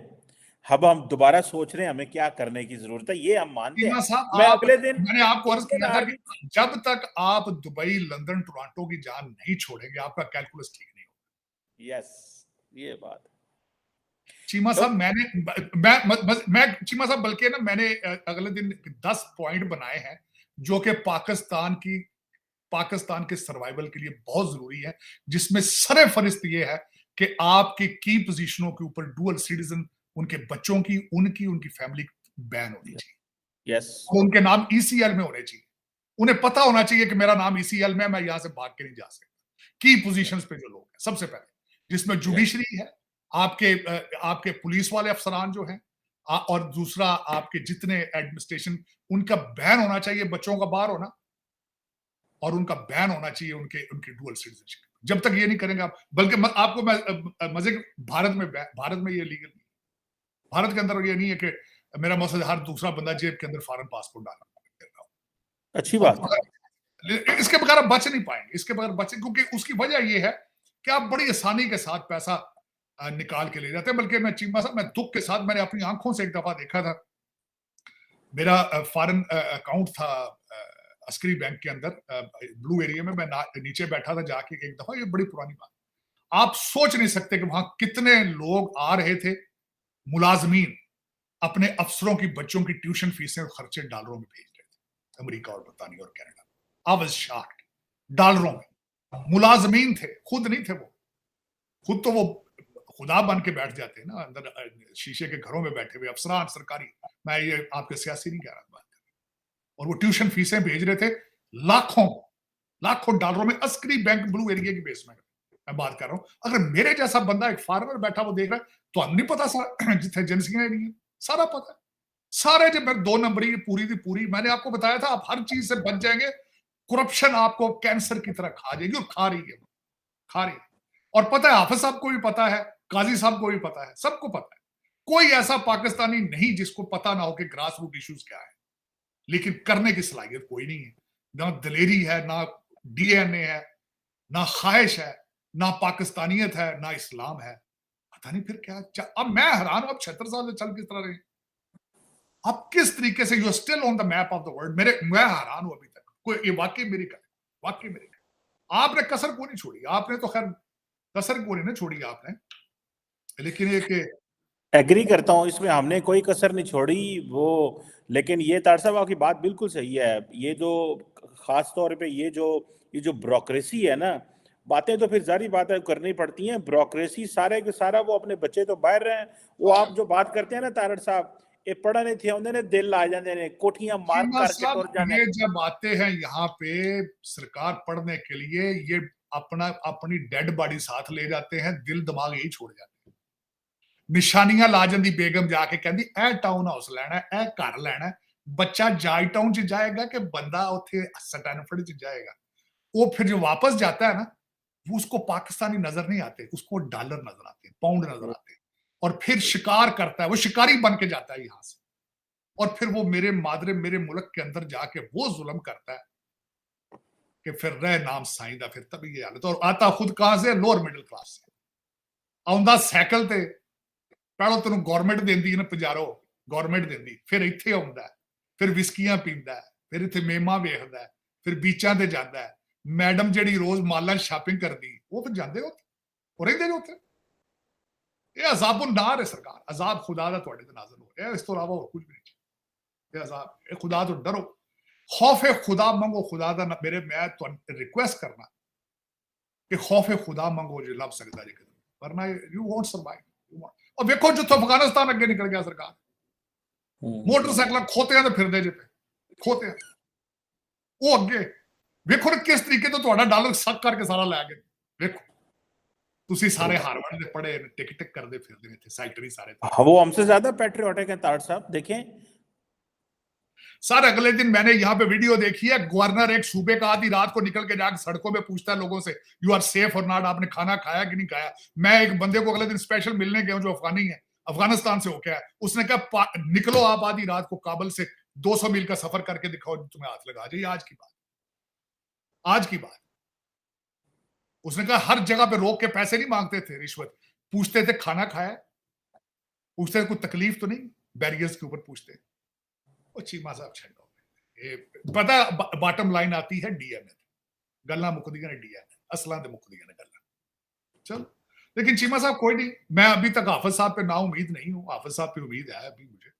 अब हम दोबारा सोच रहे हैं हमें क्या करने की जरूरत है, ये हम मानते हैं। मैं अगले दिन मैंने आपको अर्ज किया था कि जब तक आप दुबई, लंदन, टोरंटो की जान नहीं छोड़ेंगे आपका कैलकुलस ठीक नहीं होगा। यस, ये बात चीमा साहब, मैं चीमा साहब, बल्कि ना मैंने अगले दिन 10 पॉइंट बनाए हैं जो कि पाकिस्तान के सर्वाइवल के लिए बहुत जरूरी है, जिसमें सरे फरिश्त ये है कि आपकी की पोजीशनों के ऊपर डुअल सिटीजन, उनके बच्चों की, उनकी फैमिली बैन होनी चाहिए। यस, उनके नाम ECL में होने चाहिए, उन्हें पता होना चाहिए कि मेरा नाम ECL में, मैं यहां से भाग के नहीं जा सकता। की पोजीशंस पे जो लोग हैं, सबसे पहले जिसमें जुडिशरी है, आपके पुलिस वाले अफसरान जो हैं, और दूसरा आपके जितने एडमिनिस्ट्रेशन, उनका बैन होना चाहिए बच्चों का बाहर होना, और उनका बैन होना चाहिए उनके डुअल सिटीजनशिप। जब तक ये नहीं करेंगे आप, बल्कि आपको मैं मजे, भारत में ये लीगल नहीं, भारत के अंदर ये नहीं है कि मेरा मकसद हर दूसरा बंदा जेब के अंदर फॉरेन पासपोर्ट डाल रहा है। अच्छी बात। इसके बगैर आप बच नहीं पाएंगे, इसके बगैर बचे, क्योंकि उसकी वजह ये है कि आप बड़ी आसानी के साथ पैसा निकाल के ले जाते हैं। बल्कि मैं चीमा साहब, मैं दुख के साथ मैंने अपनी आंखों से एक दफा देखा था, मेरा फॉरेन अकाउंट था अस्करी बैंक के अंदर ब्लू एरिया में, मैं नीचे बैठा था जाके एक दफा, ये बड़ी पुरानी बात, आप सोच नहीं सकते कि वहां कितने लोग आ रहे थे, मुलाजमीन अपने अफसरों की बच्चों की ट्यूशन फीसें और खर्चे डॉलरों में भेज रहे थे, अमेरिका और बरतानिया और कनाडा। आई वाज शॉक्ड, डॉलरों में मुलाजमीन थे, खुद नहीं थे वो, खुद तो वो खुदा बन के बैठ जाते हैं ना अंदर शीशे के घरों में बैठे हुए अफसरान सरकारी, मैं ये आपके सियासी नहीं कह रहा बात कर, और वो ट्यूशन फीसें भेज रहे थे लाखों डॉलरों में, अस्करी बैंक ब्लू एरिया की बेसमेंट मैं बात कर रहा हूं। अगर मेरे जैसा बंदा एक फार्मर बैठा वो देख रहा है तो हम नहीं पता सारा जिथे एजेंसियां नहीं है सारा पता है, सारे जब मैं 2 नंबरी पूरी थी पूरी, मैंने आपको बताया था आप हर चीज से बच जाएंगे, करप्शन आपको कैंसर की तरह खा जाएगी, और खा रही है। और पता है हाफिज साहब को भी पता है, काजी साहब को भी पता है, सबको पता है, कोई ऐसा पाकिस्तानी नहीं जिसको पता ना हो कि ग्रास रूट इश्यूज क्या है, लेकिन करने की सलाहियत कोई नहीं है, ना दिलेरी है, ना डीएनए है, ना ख्वाहिश है, ना पाकिस्तानियत है, ना इस्लाम है, पता नहीं फिर क्या। अब मैं हैरान हूं, अब 76 साल से चल किस तरह रहे, अब किस तरीके से you are still on the map of the world, मैं हैरान हूं अभी तक, कोई ये वाकई मेरी आपने कसर को नहीं छोड़ी, आपने तो खैर कसर को नहीं छोड़ी आपने, लेकिन ये कि एग्री करता हूँ इसमें, हमने कोई कसर नहीं छोड़ी वो, लेकिन ये तार साहब आपकी बात बिल्कुल सही है, ये जो खास तौर पे ये जो ब्यूरोक्रेसी है ना, बातें तो फिर जारी बात है करनी पड़ती हैं, ब्यूरोक्रेसी सारे के सारा वो अपने बच्चे तो बाहर रहे हैं, वो आप जो बात करते हैं ना तारड़ साहब, ये पढ़ा नहीं थे उन्होंने दिल आ जाते ने कोठियां मार करके टुर जाने। ये जब आते हैं यहाँ पे सरकार पढ़ने के लिए, ये अपनी डेड बॉडी साथ ले जाते हैं, दिल दिमाग यही छोड़ जाते हैं, निशानियां ला जाती बेगम जाके कहती ए टाउन हाउस लेना है, ए घर लेना है, बच्चा जाई टाउन च जाएगा कि बंदा उथे स्टैनफोर्ड च जाएगा, वो फिर जो वापस जाता है ना, वो उसको पाकिस्तानी नजर नहीं आते, उसको डॉलर नजर आते हैं, पाउंड नजर आते हैं, और फिर शिकार करता है, वो शिकारी बन के जाता है यहां से, और फिर वो मेरे मुल्क के अंदर जाके वो जुल्म करता है कि फिर रह नाम साइंदा, फिर तभी ये हालत, और आता खुद कहां से, लोअर मिडिल क्लास से, आउंदा साइकिल ते, पहलो तेन गौरमेंट देंदी है ना पजारो, गौरमेंट देंदी, फिर इत्थे आउंदा है, फिर विस्कियां पींदा है, फिर इत्थे मेमा वेखदा है, फिर बीचां ते जांदा है, मैडम जेड़ी रोज मालां शॉपिंग करदी, वो फिर जांदे उत्थे, और रहिंदे ने उत्थे। ये अजाबुन नार है सरकार, अजाब खुदा दा तुहाडे ते नाज़िल हो रहा है, इस तो इलावा और कुछ भी नहीं। ये अजाब, ये खुदा तो डरो, खौफ खुदा मंगो, खुदा दा मेरे मैं तो रिक्वेस्ट करना कि खौफ खुदा मंगो जो लभ सकदा जे, वरना यू वोंट सर्वाइव। और देखो जो अफगानिस्तान अगे निकल गया सरकार, मोटरसाइकिल खोते तो फिर जे खोते वो अगे, देखो ना किस तरीके तो ਤੁਹਾਡਾ डॉलर सक करके सारा लै गए, देखो तुसी सारे हार्वर्ड दे पढ़े टिक टिक करदे फिरदे ने, साइटरी सारे, वो हमसे ज्यादा पैट्रियोटिक हैं तार साहब, देखें सर अगले दिन मैंने यहाँ पे वीडियो देखी है, गवर्नर एक सूबे का आधी रात को निकल के जाकर सड़कों में पूछता है लोगों से यू आर सेफ और नॉट, आपने खाना खाया कि नहीं खाया। मैं एक बंदे को अगले दिन स्पेशल मिलने गया जो अफगानी है, अफगानिस्तान से होके आया, उसने कहा निकलो आप आधी रात को काबुल से 200 मील का सफर करके दिखाओ तुम्हें हाथ लगा जाइए। आज की बात उसने कहा हर जगह पे रोक के पैसे नहीं मांगते थे, रिश्वत पूछते थे, खाना खाया, पूछते थे कोई तकलीफ तो नहीं, बैरियर्स के ऊपर पूछते। चीमा साहब छो पता बॉटम लाइन आती है डीएनए, गल्लां मुकदियां ने डीएनए, असलां ते मुकदियां ने गल्लां। चलो लेकिन चीमा साहब कोई नहीं, मैं अभी तक हाफिज साहब पे ना उम्मीद नहीं हूं, हाफिज साहब पे उम्मीद है अभी मुझे,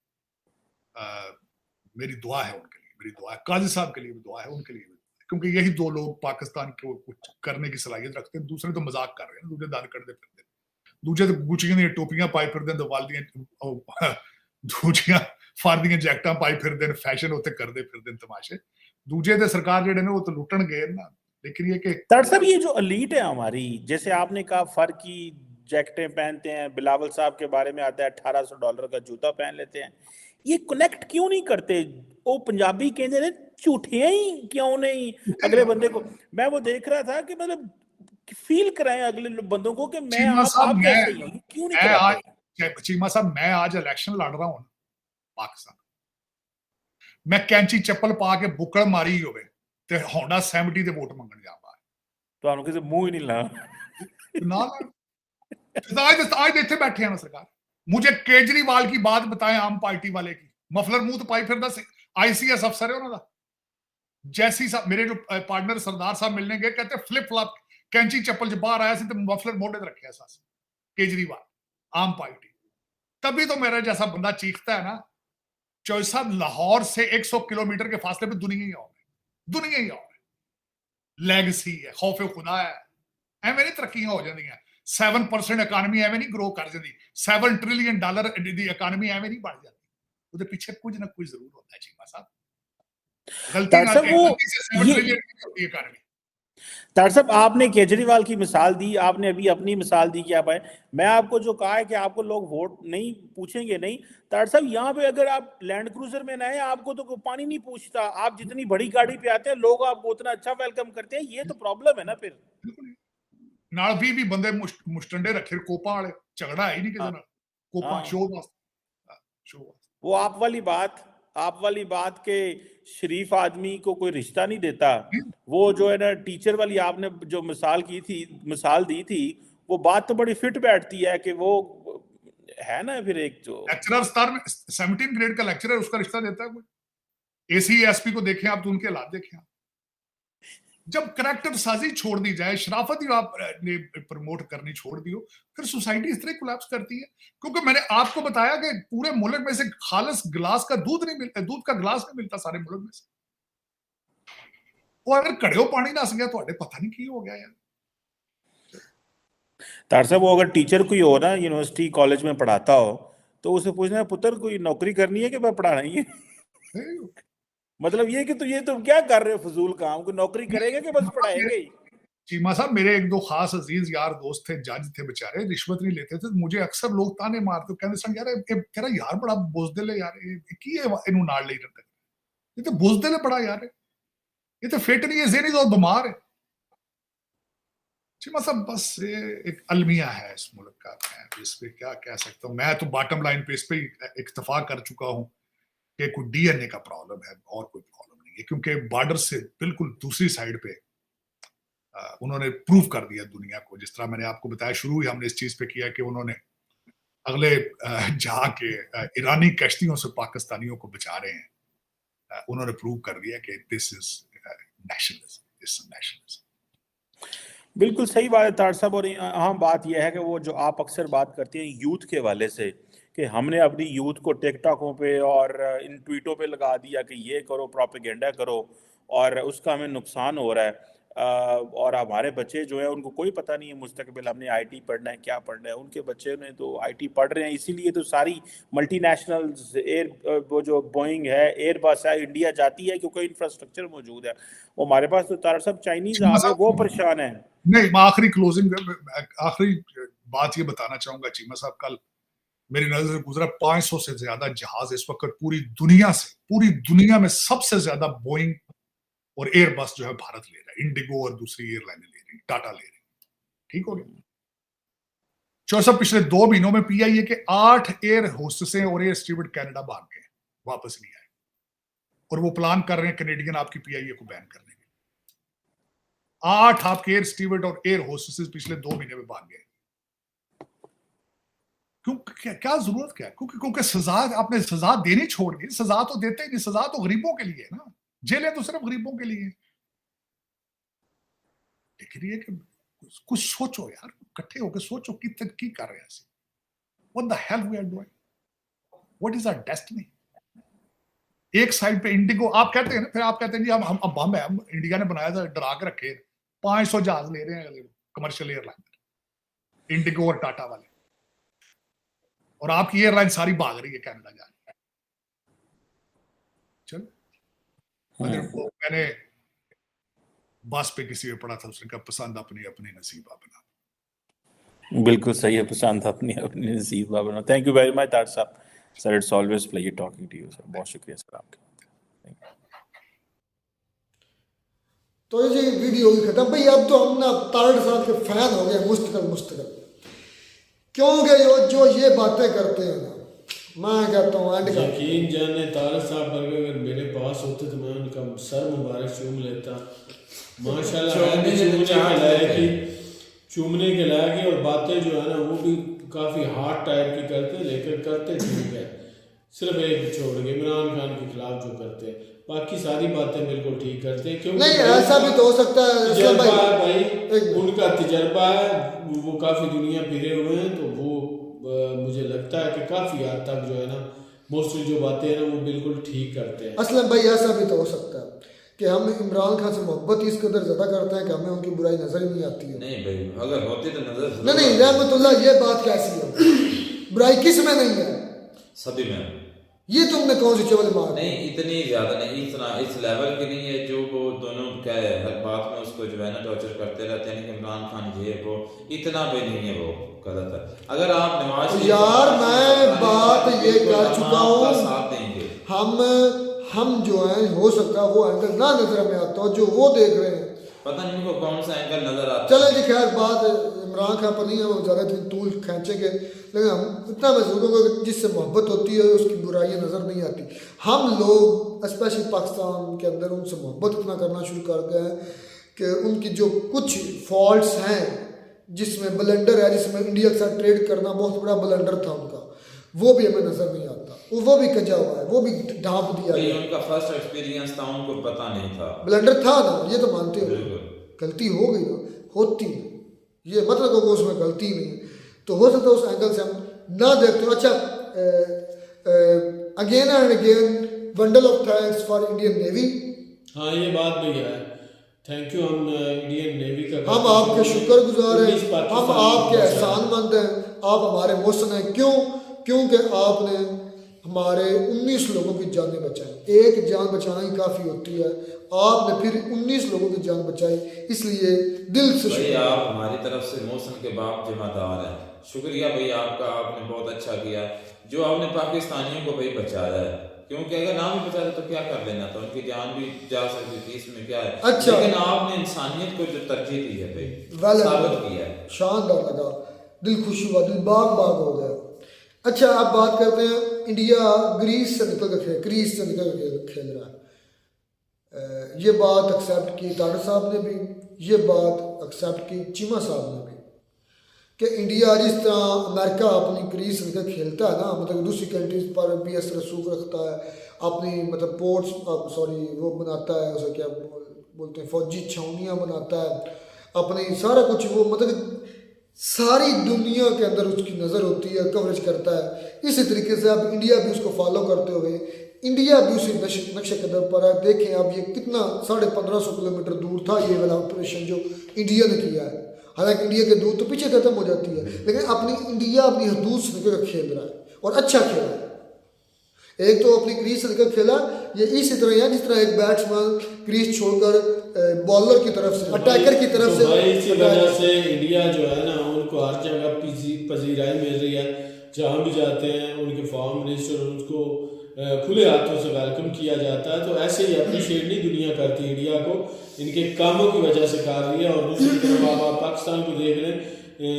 मेरी दुआ है उनके लिए, मेरी दुआ है काजी साहब के लिए भी दुआ है, उनके लिए भी, क्योंकि यही 2 लोग पाकिस्तान को कुछ करने की सलाहियत रखते हैं, दूसरे तो मजाक कर रहे हैं, दूसरे दान करते फिरते, दूसरे तो गुचियां दी टोपियां पाई फिरदे, दवालियां दूजियां फारदियां जैकटां पाई फिरदे, फैशन उत्ते करदे फिरदे तमाशे, दूजे ते सरकार जेडे ने वो तो लुटण गए ना। लेकिन ये कि तार साहब ये जो एलीट है हमारी, जैसे आपने कहा फर की जैकेटें पहनते हैं, बिलावल साहब के बारे में आता है $1800 का जूता पहन लेते हैं, ये कनेक्ट क्यों नहीं करते? वो पंजाबी कहते हैं झूठे ही क्यों नहीं, अगले बंदे को। मैं वो देख रहा था कि मतलब कि फील कराएं अगले बंदों को कि मैं चीमा साहब आप कैसे ही हैं, क्यों नहीं मैं आज कराते? चीमा साहब मैं आज इलेक्शन लड़ रहा हूं पाकिस्तान, मैं कैंची चप्पल पा के बुक्कड़ मारी होवे ते होंडा 70 दे वोट मंगण जा पा तो हम किसी मुंह ही नहीं ला। ना आज इतने बैठे हैं ना सरकार। मुझे केजरीवाल की बात बताएं, आम पार्टी वाले की, मफलर मुंह तो पाई फिर आईसीएस अफसर है उन्होंने जैसी साहब मेरे जो पार्टनर सरदार साहब मिलने गए, कहते फ्लिप फ्लॉप कैंची चप्पल च बाहर आया तो मफलर मोढ़े ते रखे सास केजरीवाल आम पार्टी। तभी तो मेरा जैसा बंदा चीखता है ना, चौधरी साहब लाहौर से 100 किलोमीटर के फासले पे दुनिया ही और लेगसी है, खौफे खुदा है, एवं नहीं तरक्कियां हो जाएंगी। 7% इकानमी एवं नहीं ग्रो कर जाती, $7 ट्रिलियन दी इकानमी एवं नहीं बढ़ जाती, उसके पीछे कुछ ना कुछ जरूर होता है चीमा साहब। गलती से 7 ट्रिलियन की होती है इकानमी। तार साहब आपने केजरीवाल की मिसाल दी, आपने अभी अपनी मिसाल दी कि आप आए, मैं आपको जो कहा है कि आपको लोग वोट नहीं पूछेंगे नहीं, तार साहब यहाँ पे अगर आप लैंड क्रूजर में नए आपको तो पानी नहीं पूछता, आप जितनी बड़ी गाड़ी पे आते हैं लोग आपको उतना अच्छा वेलकम करते हैं, ये तो प्रॉब्लम है ना फिर। नाल भी बंदे मुस्टंडे रखे कोपा वाले, झगड़ा है ही नहीं किसी नाल, कोपा शो वो आप वाली बात के शरीफ आदमी को कोई रिश्ता नहीं देता। वो जो है ना टीचर वाली आपने जो मिसाल दी थी वो बात तो बड़ी फिट बैठती है कि वो है ना, फिर एक जो लेक्चरर स्टार में 17 ग्रेड का लेक्चरर उसका रिश्ता देता है कोई? एसी एसपी को देखें आप तो उनके हालात देखें आप। जब करैक्टर साजी छोड़ दी जाए, शराफत ही आपने प्रमोट करनी छोड़ दी हो, फिर सोसाइटी इस तरह कोलैप्स करती है। क्योंकि मैंने आपको बताया कि पूरे मुल्क में से खालिस गिलास का दूध नहीं मिलता, दूध का गिलास नहीं मिलता सारे मुल्क में से। वो अगर कड़ियों पानी नस गया तो पता नहीं की हो गया यार। तार साहब वो अगर टीचर कोई हो ना यूनिवर्सिटी कॉलेज में पढ़ाता हो तो उसे पूछना है पुत्र कोई नौकरी करनी है कि मैं पढ़ाना ही है? मतलब ये कि ये तुम क्या कर रहे हो फजूल काम, कोई नौकरी करेगा कि बस पढ़ाएंगे ही? चीमा साहब मेरे एक दो खास अजीज यार दोस्त थे, जज थे बेचारे, रिश्वत नहीं लेते थे, तो मुझे अक्सर लोग ताने मारते कहते सन यार तेरा यार बड़ा बुजदिल है यार, की इनू नाल नहीं रखते, ये तो बुजदिल है बड़ा यार, ये तो फिट नहीं है, ज़हनी तो बीमार है। चीमा साहब बस ये एक अलमिया है इस मुल्क का, मैं इस पे क्या कह सकता हूँ। मैं तो बॉटम लाइन पे इस पे इत्तफा कर चुका हूँ कि कोई डीएनए का प्रॉब्लम है और कोई प्रॉब्लम नहीं है, क्योंकि बॉर्डर से बिल्कुल दूसरी साइड पे उन्होंने प्रूव कर दिया दुनिया को। जिस तरह मैंने आपको बताया शुरू ही हमने इस चीज पे किया कि उन्होंने अगले जहां के ईरानी कश्तियों से पाकिस्तानियों को बचा रहे हैं, उन्होंने प्रूव कर दिया कि दिस इज नेशनलिज्म। बिल्कुल सही बात है तार साहब। और अहम बात यह है कि वो जो आप अक्सर बात करते हैं यूथ के वाले से कि हमने अपनी यूथ को टिकटॉकों पे और इन ट्वीटों पे लगा दिया कि ये करो, प्रोपेगेंडा करो, और उसका हमें नुकसान हो रहा है। और हमारे बच्चे जो है उनको कोई पता नहीं है मुस्तकबिल हमने आईटी पढ़ना है क्या पढ़ना है, उनके बच्चे ने तो आईटी पढ़ रहे हैं। इसीलिए तो सारी मल्टीनेशनल वो जो बोइंग है, एयरबस है, इंडिया जाती है क्योंकि इंफ्रास्ट्रक्चर मौजूद है। वो हमारे पास तो तार सब चाइनीज आ गए, वो परेशान है। नहीं, आखिरी बात ये बताना चाहूंगा चीमा साहब, कल मेरी नजर से गुजरा 500 से ज्यादा जहाज इस वक्त पूरी दुनिया में सबसे ज्यादा बोइंग और एयरबस जो है भारत ले रहा है, इंडिगो और दूसरी एयरलाइनें ले रही, टाटा ले रही। ठीक हो गया। चौसा पिछले 2 महीनों में पीआईए के 8 एयर होस्टेसें और एयर स्टीवर्ड कनाडा भाग गए, वापस नहीं आए, और वो प्लान कर रहे हैं कैनेडियन आपकी पीआईए को बैन करने के। 8 आपके एयर स्टीवर्ड और एयर होस्टेसेस पिछले 2 महीने में भाग गए। क्यों? क्या जरूरत क्या है? क्योंकि सजा, आपने सजा देनी छोड़ दी। सजा तो देते ही नहीं, सजा तो गरीबों के लिए है ना, जेलें तो सिर्फ गरीबों के लिए। लेकिन ये कि कुछ सोचो यार, इकट्ठे होकर सोचो कि कर रहे हैं ऐसे। What the hell we are doing? What is our destiny? एक साइड पे इंडिगो आप कहते हैं ना, फिर आप कहते हैं जी हम बम है, हम इंडिया ने बनाया था, डरा के रखे। 500 जहाज ले रहे हैं कमर्शियल एयरलाइन, इंडिगो और टाटा वाले, और आपकी एयरलाइन सारी भाग रही है कनाडा जा रही है। चलो, मैंने बस पे किसी पे पढ़ा था, उसने कहा पसंद अपनी अपनी नसीब अपना। बिल्कुल सही है, पसंद अपनी अपनी नसीब बना। थैंक यू वेरी मच तार साहब। Sir it's always pleasure talking to you sir. बहुत शुक्रिया सर आपका। तो ये जी वीडियो होगी खत्म भाई। अब तो हम ना तारड़ साहब के फैन हो गए मुस्तकिल, क्योंकि जो ये बातें करते हैं ना, मैं कहता हूँ एंड का यकीन जाने तारड़ साहब अगर मेरे पास होते तो मैं उनका सर मुबारक चूम लेता। माशाल्लाह चूमने के लायक और बातें जो है ना वो भी काफ़ी हार्ड टाइप की करते हैं, लेकिन करते ठीक है। सिर्फ एक छोड़ के इमरान खान के खिलाफ जो करते हैं, बाकी सारी बातें बिल्कुल ठीक करते हैं। क्योंकि नहीं ऐसा भी तो हो सकता है तजर्बा है भाई, उनका तजर्बा है, वो काफ़ी दुनिया फिरे हुए हैं, तो वो मुझे लगता है कि काफ़ी हद तक जो है ना मोस्टली जो बातें हैं ना वो बिल्कुल ठीक करते हैं। असलम भाई ऐसा भी तो हो सकता है कि हम इमरान खान से मोहब्बत ही इस कदर ज़्यादा करते हैं कि हमें उनकी बुराई नजर ही नहीं आती है। नहीं भाई, अगर होती तो नजर नहीं रहमतुल्लाह, ये बात कैसी है? बुराई किस में नहीं है? सभी में ये तुमने कौन सी चवल मार? नहीं, इतनी ज्यादा नहीं, इतना इस लेवल की नहीं है जो वो दोनों क्या है हर बात में उसको जो है ना टॉर्चर करते रहते हैं कि इमरान खान ये वो, इतना भी नहीं है वो गलत है। अगर आप नवाज शरीफ यार मैं बात ये कर चुका हूँ, साथ देंगे हम जो है हो सकता है वो एंगल ना नजर में आता हो जो वो देख रहे हैं, पता नहीं उनको कौन सा एंगल नजर आता है। चले जी खैर बात इमरान खान पर नहीं है, वो ज़्यादा दिन तूल खींचेंगे, लेकिन हम इतना महसूस होगा कि जिससे मोहब्बत होती है उसकी बुराइयाँ नज़र नहीं आती। हम लोग स्पेशली पाकिस्तान के अंदर उनसे मोहब्बत इतना करना शुरू कर गए हैं कि उनकी जो कुछ फॉल्ट्स हैं, जिसमें ब्लंडर है, जिसमें इंडिया के साथ ट्रेड करना बहुत बड़ा ब्लंडर था उनका, वो भी हमें नज़र नहीं आता। वो भी कजा हुआ है, वो भी ढांप दिया भाई गया। उनका फर्स्ट एक्सपीरियंस था, उनको पता नहीं था। ब्लंडर था ना, ये तो मानते हो, बिल्कुल। गलती हो गई ना, होती है, ये मतलब को उसमें गलती नहीं है, तो हो सकता है उस एंगल से हम ना देखते हो। अच्छा, again and again bundle of thanks for Indian navy. हाँ ये बात भी है, थैंक यू, हम इंडियन नेवी का हम आपके शुक्रगुजार हैं, हम आपके एहसानमंद हैं, आप हमारे मोहसिन हैं। क्योंकि आपने हमारे 19 लोगों की जानें बचाई। एक जान बचाना ही काफ़ी होती है, आपने फिर 19 लोगों की जान बचाई, इसलिए दिल से भाई शुक्रिया। आप हमारी तरफ से मोहसिन के बाप जिम्मेदार हैं, शुक्रिया भाई आपका, आपने बहुत अच्छा किया जो आपने पाकिस्तानियों को भाई बचाया है। क्योंकि अगर ना भी बचाया तो क्या कर लेना था, उनकी जान भी जा सकती थी, इसमें क्या है। अच्छा, लेकिन आपने इंसानियत को जो तरजीह दी है भाई, साबित किया है, शानदार लगा, दिल खुश हुआ, दिल बाग बाग हो गया। अच्छा, अब बात करते हैं, इंडिया ग्रीस से निकल कर खेल रहा है। ये बात एक्सेप्ट की तारड़ साहब ने भी, ये बात एक्सेप्ट की चीमा साहब ने भी, कि इंडिया जिस तरह अमेरिका अपनी क्रीज से निकल खेलता है ना, मतलब दूसरी कंट्रीज पर भी असर रसूख रखता है, अपनी मतलब पोर्ट्स वो बनाता है, उसे क्या बोलते हैं, फौजी छावनियाँ बनाता है, अपनी सारा कुछ वो मतलब सारी दुनिया के अंदर उसकी नज़र होती है, कवरेज करता है। इसी तरीके से अब इंडिया भी उसको फॉलो करते हुए इंडिया भी उसी नक्शे कदम पर है। देखें अब ये कितना 1550 किलोमीटर दूर था ये वाला ऑपरेशन जो इंडिया ने किया है। हालांकि इंडिया के दूर तो पीछे खत्म हो जाती है, लेकिन इंडिया अपनी हदूद से निकल खेल रहा है और अच्छा खेला है। एक तो अपनी क्रीज से निकल खेला, ये इसी तरह है जिस तरह एक बैट्समैन क्रीज छोड़कर बॉलर की तरफ से, अटैकर की तरफ से, भाई इसी वजह से इंडिया जो है ना उनको हर जगह पजीराई मिल रही है, जहाँ भी जाते हैं उनके फॉरेन मिनिस्टर उनको खुले हाथों से वेलकम किया जाता है। तो ऐसे ही अप्रिशिएट नहीं दुनिया करती इंडिया को, इनके कामों की वजह से कर रही है। और दूसरी तरफ आप पाकिस्तान को देख लें,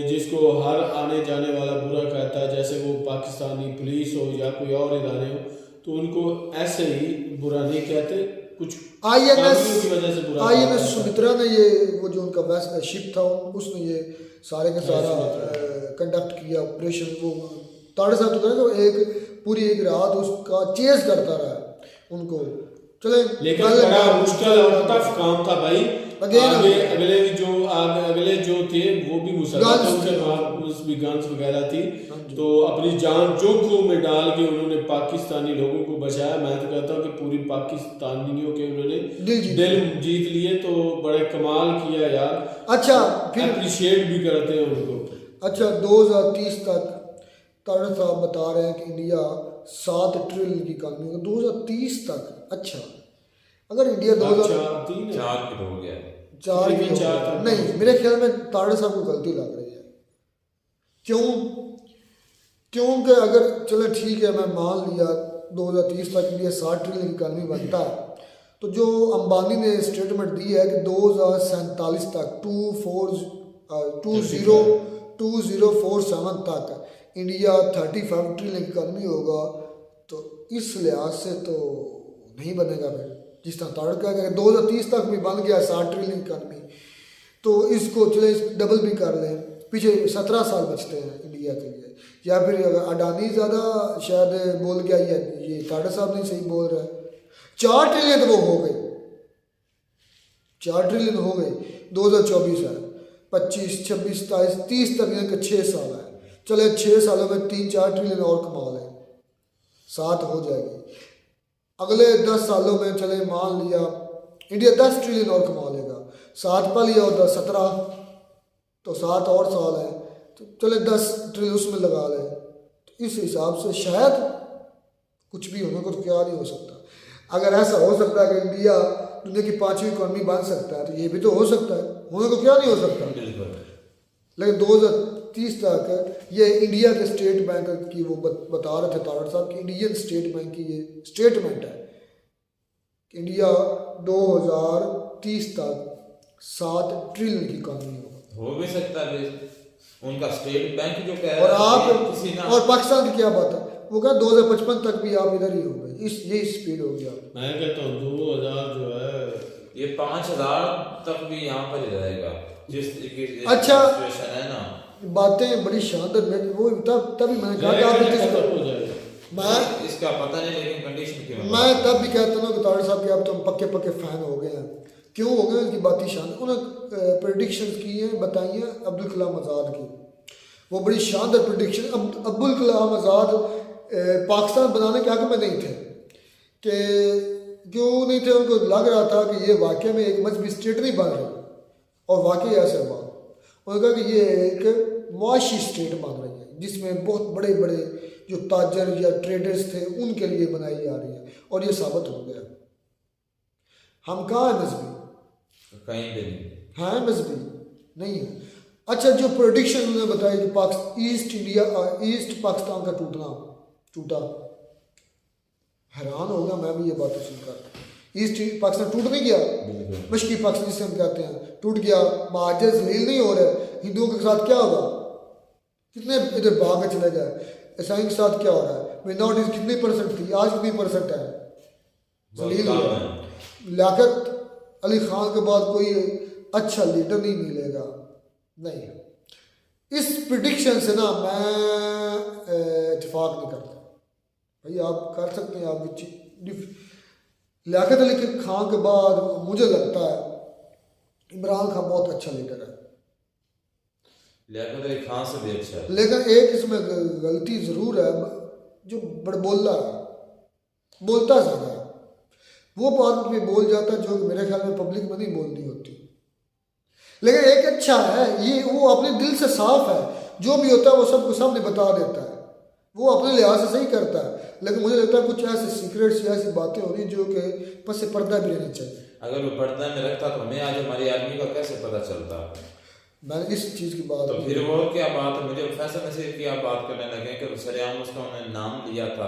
जिसको हर आने जाने वाला बुरा कहता है, जैसे वो पाकिस्तानी पुलिस हो या कोई और इदारे हो, तो उनको ऐसे ही बुरा नहीं कहते, कुछ INS सुमित्रा ने ये वो जो उनका वेस्ट शिप था उसने ये सारे का सारा कंडक्ट किया ऑपरेशन। वो तारड़ साहब तो करें एक पूरी एक रात उसका चेस करता रहा उनको। चले लेकिन बड़ा मुश्किल और टफ काम था भाई। अगले जो थे वो भी मुसलमान, उनके पास भी गन्स वगैरह थी, तो अपनी जान जोखिम में डाल के उन्होंने पाकिस्तानी लोगों को बचाया। मैं तो कहता हूँ कि पूरी पाकिस्तानियों के उन्होंने दिल जीत लिए, तो बड़े कमाल किया यार। अच्छा, फिर अप्रिशिएट भी करते हैं उनको। अच्छा, 2030 तक तारड़ साहब बता रहे हैं कि इंडिया 7 ट्रिलियन की इकॉनमी होगी 2030 तक। अच्छा, अगर इंडिया 2004 की हो गया, 4 की नहीं, मेरे ख्याल में तारड़ साहब को गलती लग रही है। क्योंकि अगर चलो ठीक है, मैं मान लिया 2030 तक इंडिया 7 ट्रिलियन की इकॉनमी बनता है, तो जो अंबानी ने स्टेटमेंट दी है कि 2047 तक 2047 तक इंडिया 35 ट्रिलियन इकॉनमी होगा, तो इस लिहाज से तो नहीं बनेगा फिर। जिस तरह तारड़ का अगर 2030 तक भी बन गया 60 ट्रिलियन इकॉनमी, तो इसको चले डबल भी कर लें, पीछे 17 साल बचते हैं इंडिया के लिए। या फिर अगर अडानी ज़्यादा शायद बोल गया, ये तारड़ साहब नहीं सही बोल रहा है, 4 ट्रिलियन वो हो गए, 4 ट्रिलियन हो गए। 2024 है, 25, 26, 27, 30 तक इनके 6 साल है। चले 6 सालों में 3-4 ट्रिलियन और कमा लें, 7 हो जाएगी। अगले 10 सालों में चले मान लिया इंडिया 10 ट्रिलियन और कमा लेगा, 7 पर लिया और 17, तो 7 और साल है, तो चले 10 ट्रिलियन उसमें लगा लें। तो इस हिसाब से शायद कुछ भी होने को तो क्या नहीं हो सकता। अगर ऐसा हो सकता है कि इंडिया दुनिया की 5वीं इकॉनमी बन सकता है, तो ये भी तो हो सकता है, होने को क्या नहीं हो सकता। लेकिन 2030 तक ये इंडिया के स्टेट बैंक की वो बता रहे थे तारड़ साहब कि इंडियन स्टेट बैंक की ये स्टेटमेंट है कि इंडिया 2030 तक 7 ट्रिलियन की इकॉनमी होगा। हो भी सकता है, उनका स्टेट बैंक जो कह रहा और है आप और पाकिस्तान की क्या बात है, वो कहा 2055 तक भी आप इधर ही होंगे, ये स्पीड हो गया। मैं कहता हूँ 2000 जो है ये 5000 तक भी यहाँ पर ही रहेगा जिस तरीके से अच्छा सिचुएशन है ना। बातें बड़ी शानदार, वो तभी मैंने कहा कि आप खत्म हो जाएगा। मैं इसका पता नहीं, लेकिन कंडीशन क्यों मैं तब भी कहता हूँ कि तारड़ साहब के अब तो हम पक्के फैन हो गए हैं। क्यों हो गए, उनकी बातें शानदार, उन्होंने प्रेडिक्शंस की हैं, बताई हैं अब्दुल कलाम आज़ाद की, वो बड़ी शानदार प्रेडिक्शन। अब्दुल कलाम आज़ाद पाकिस्तान बनाने के हक में नहीं थे, कि क्यों नहीं थे, उनको लग रहा था कि ये वाकई में एक मजहबी स्टेट नहीं बन रही, और वाकई ऐसा हुआ। उन्होंने कहा कि ये एक मुआशी स्टेट बन रही है, जिसमें बहुत बड़े बड़े जो ताजर या ट्रेडर्स थे उनके लिए बनाई जा रही है, और ये साबित हो गया। हम कहाँ हैं मजहबी, कहीं भी नहीं हैं मजहबी नहीं है। अच्छा, जो प्रेडिक्शन उन्होंने बताया कि ईस्ट पाकिस्तान का टूटा, हैरान हो गया मैं भी ये बातें सुनकर। ईस्ट पाकिस्तान टूट नहीं गया, मशरकी पाकिस्तान जिसे हम कहते हैं टूट गया, महाजर जलील नहीं हो रहे। हिंदुओं के साथ क्या होगा, कितने इधर भाग के चले गए। ईसाइयों के साथ क्या हो रहा है, माइनॉरिटीज कितनी परसेंट थी, आज कितनी परसेंट है, जलील हो रहा है। लियाकत अली खान के बाद कोई अच्छा लीडर नहीं मिलेगा, नहीं। इस प्रिडिक्शन से ना मैं इत्तेफाक नहीं करता भाई। आप कर सकते हैं, आप लियाकत अली खान के बाद मुझे लगता है इमरान खान बहुत अच्छा लीडर है, लियाकत अली खान से भी अच्छा है। लेकिन एक इसमें गलती ज़रूर है, जो बड़बोला है, बोलता ज़्यादा है, वो बात में बोल जाता है जो मेरे ख्याल में पब्लिक में नहीं बोलनी होती। लेकिन एक अच्छा है, ये वो अपने दिल से साफ है, जो भी होता है वो सबको सामने बता देता है, वो अपने लिहाज से सही करता है। लेकिन मुझे लगता है कुछ ऐसे सीक्रेट्स या ऐसी बातें हो रही जो कि पस से पर्दा भी रहनी चाहिए। अगर वो पर्दा में रखता तो हमें आज हमारी आदमी का कैसे पता चलता। मैंने इस चीज़ की बात तो फिर वो क्या बात है, मुझे फैसल नसीर की आप बात करने लगे कि सरेआम उसका उन्होंने नाम लिया था,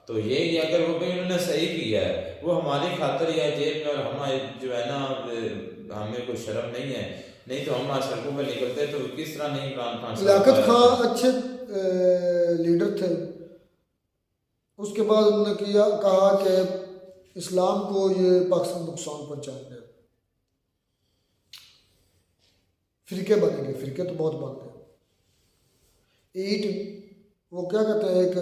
तो ये अगर वो भी उन्होंने सही किया है, वो हमारी खातिर या जेब में, और हमारे जो है ना हमें कोई शर्म नहीं है, नहीं तो हम आज सड़कों पर निकलते तो किस तरह नहीं इमरान खान। लियाकत खान अच्छे लीडर थे, उसके बाद उन्होंने कहा कि इस्लाम को ये पाकिस्तान नुकसान पहुंचाएंगे, फिरके बनेंगे, फिरके तो बहुत बन गए। ईट वो क्या कहते हैं, एक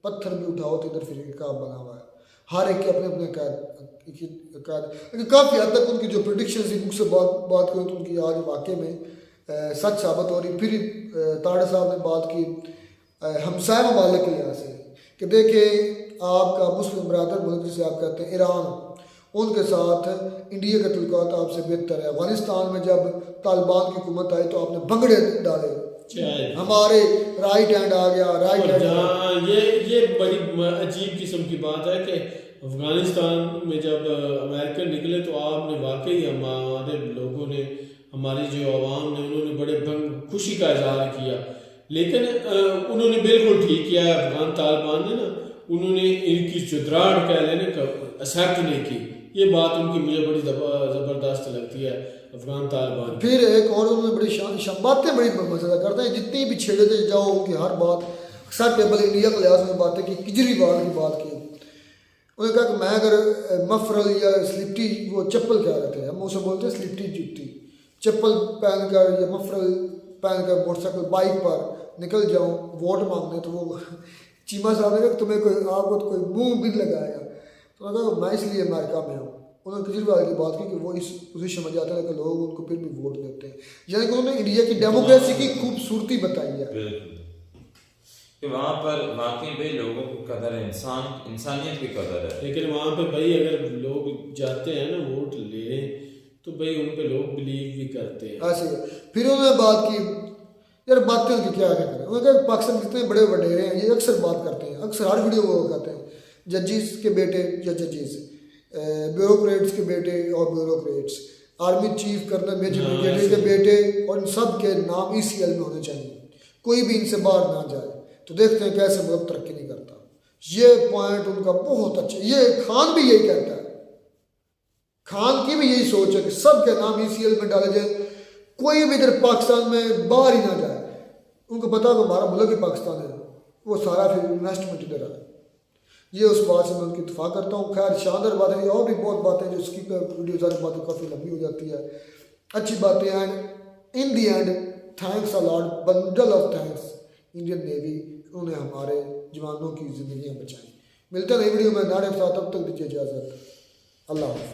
पत्थर भी उठाओ तो इधर फिरके का बना हुआ है, हर एक के अपने अपने काफ़ी हद तक उनकी जो प्रिडिक्शन थी मुझसे बात करूँ तो उनकी आज वाकई में सच साबित हो रही। फिर तारड़ साहब ने बात की हमसाया ममालिक के लिहाज से कि देखिए आपका मुस्लिम बरादर मुल्क जिसे आप कहते हैं ईरान, उनके साथ इंडिया के तल्लुकात आपसे बेहतर है। अफगानिस्तान में जब तालिबान की हुकूमत आई तो आपने भंगड़े डाले, हमारे राइट हैंड आ गया, राइट हैंड। ये बड़ी अजीब किस्म की बात है कि अफगानिस्तान में जब अमेरिकन निकले तो आपने वाकई हमारे लोगों ने, हमारी जो आवाम ने, उन्होंने बड़े खुशी का इजहार किया। लेकिन उन्होंने बिल्कुल ठीक किया है, अफगान तालिबान ने ना, उन्होंने इनकी चुतराहट कह लेने का एक्सेप्ट नहीं की ये बात उनकी मुझे बड़ी ज़बरदस्त लगती है अफगान तालिबान की। फिर एक और उन्होंने बड़ी बातें बड़ी मज़ेदार करते हैं, जितनी भी छेड़े जाओ उनकी हर बात अक्सर टेबल इंडिया के लिहाज में बातें की, केजरीवाल की बात की। उन्होंने कहा कि मैं अगर मफरल या स्लिपटी, वो चप्पल कह रहे थे, हम उसे बोलते हैं स्लिपटी जूती, चप्पल पहनकर या मफरल पहनकर मोटरसाइकिल बाइक पर निकल जाऊँ वोट मांगने, तो वो चीमा साहब ने कहा तुम्हें कोई आपको तो कोई मुंह भी लगाया। तो मैं कहा मैं इसलिए अमेरिका में हूँ। उन्होंने केजरीवाल की बात की कि वो इस पोजीशन में जाते हैं कि लोग उनको फिर भी वोट देते हैं, यानी कि उन्होंने इंडिया की डेमोक्रेसी की खूबसूरती बताई है कि वहाँ पर वाकई भाई लोगों की कदर है, इंसानियत की कदर है। लेकिन वहाँ पे भाई अगर लोग जाते हैं ना वोट लेने, तो भाई उन पे लोग बिलीव भी करते हैं। ऐसे ही। फिर उन्होंने बात की, यार बातें उनकी क्या क्या करें। उन्होंने कहा पाकिस्तान जितने बड़े वडेरे हैं ये अक्सर बात करते हैं, अक्सर हर वीडियो वो कहते हैं जजेस के बेटे या जजेस, ब्यूरोक्रेट्स के बेटे और bureaucrats, army chief colonel major brigadier के बेटे, और इन सब के नाम ECL में होने चाहिए, कोई भी इनसे बाहर ना जाए। तो देखते हैं कैसे मुल्क तरक्की नहीं करता। ये पॉइंट उनका बहुत अच्छा, ये खान भी यही कहता है, खान की भी यही सोच है कि सबके नाम ECL में डाले जाए, कोई भी इधर पाकिस्तान में बाहर ही ना जाए। उनको पता है कि हमारा मुल्क ही पाकिस्तान है, वो सारा फिर इन्वेस्टमेंट इधर है। ये उस बात से मैं उनकी इत्तेफाक करता हूँ। खैर शानदार बातें, और भी बहुत बातें जो उसकी वीडियो सारी बातें काफ़ी लंबी हो जाती है, अच्छी बातें। And in the and thanks a lot, bundle of thanks Indian navy, उन्होंने हमारे जवानों की ज़िंदगियाँ बचाई। मिलते हैं नई वीडियो में नए साथ, तब तक दीजिए इजाज़त, अल्लाह हाफ़िज़।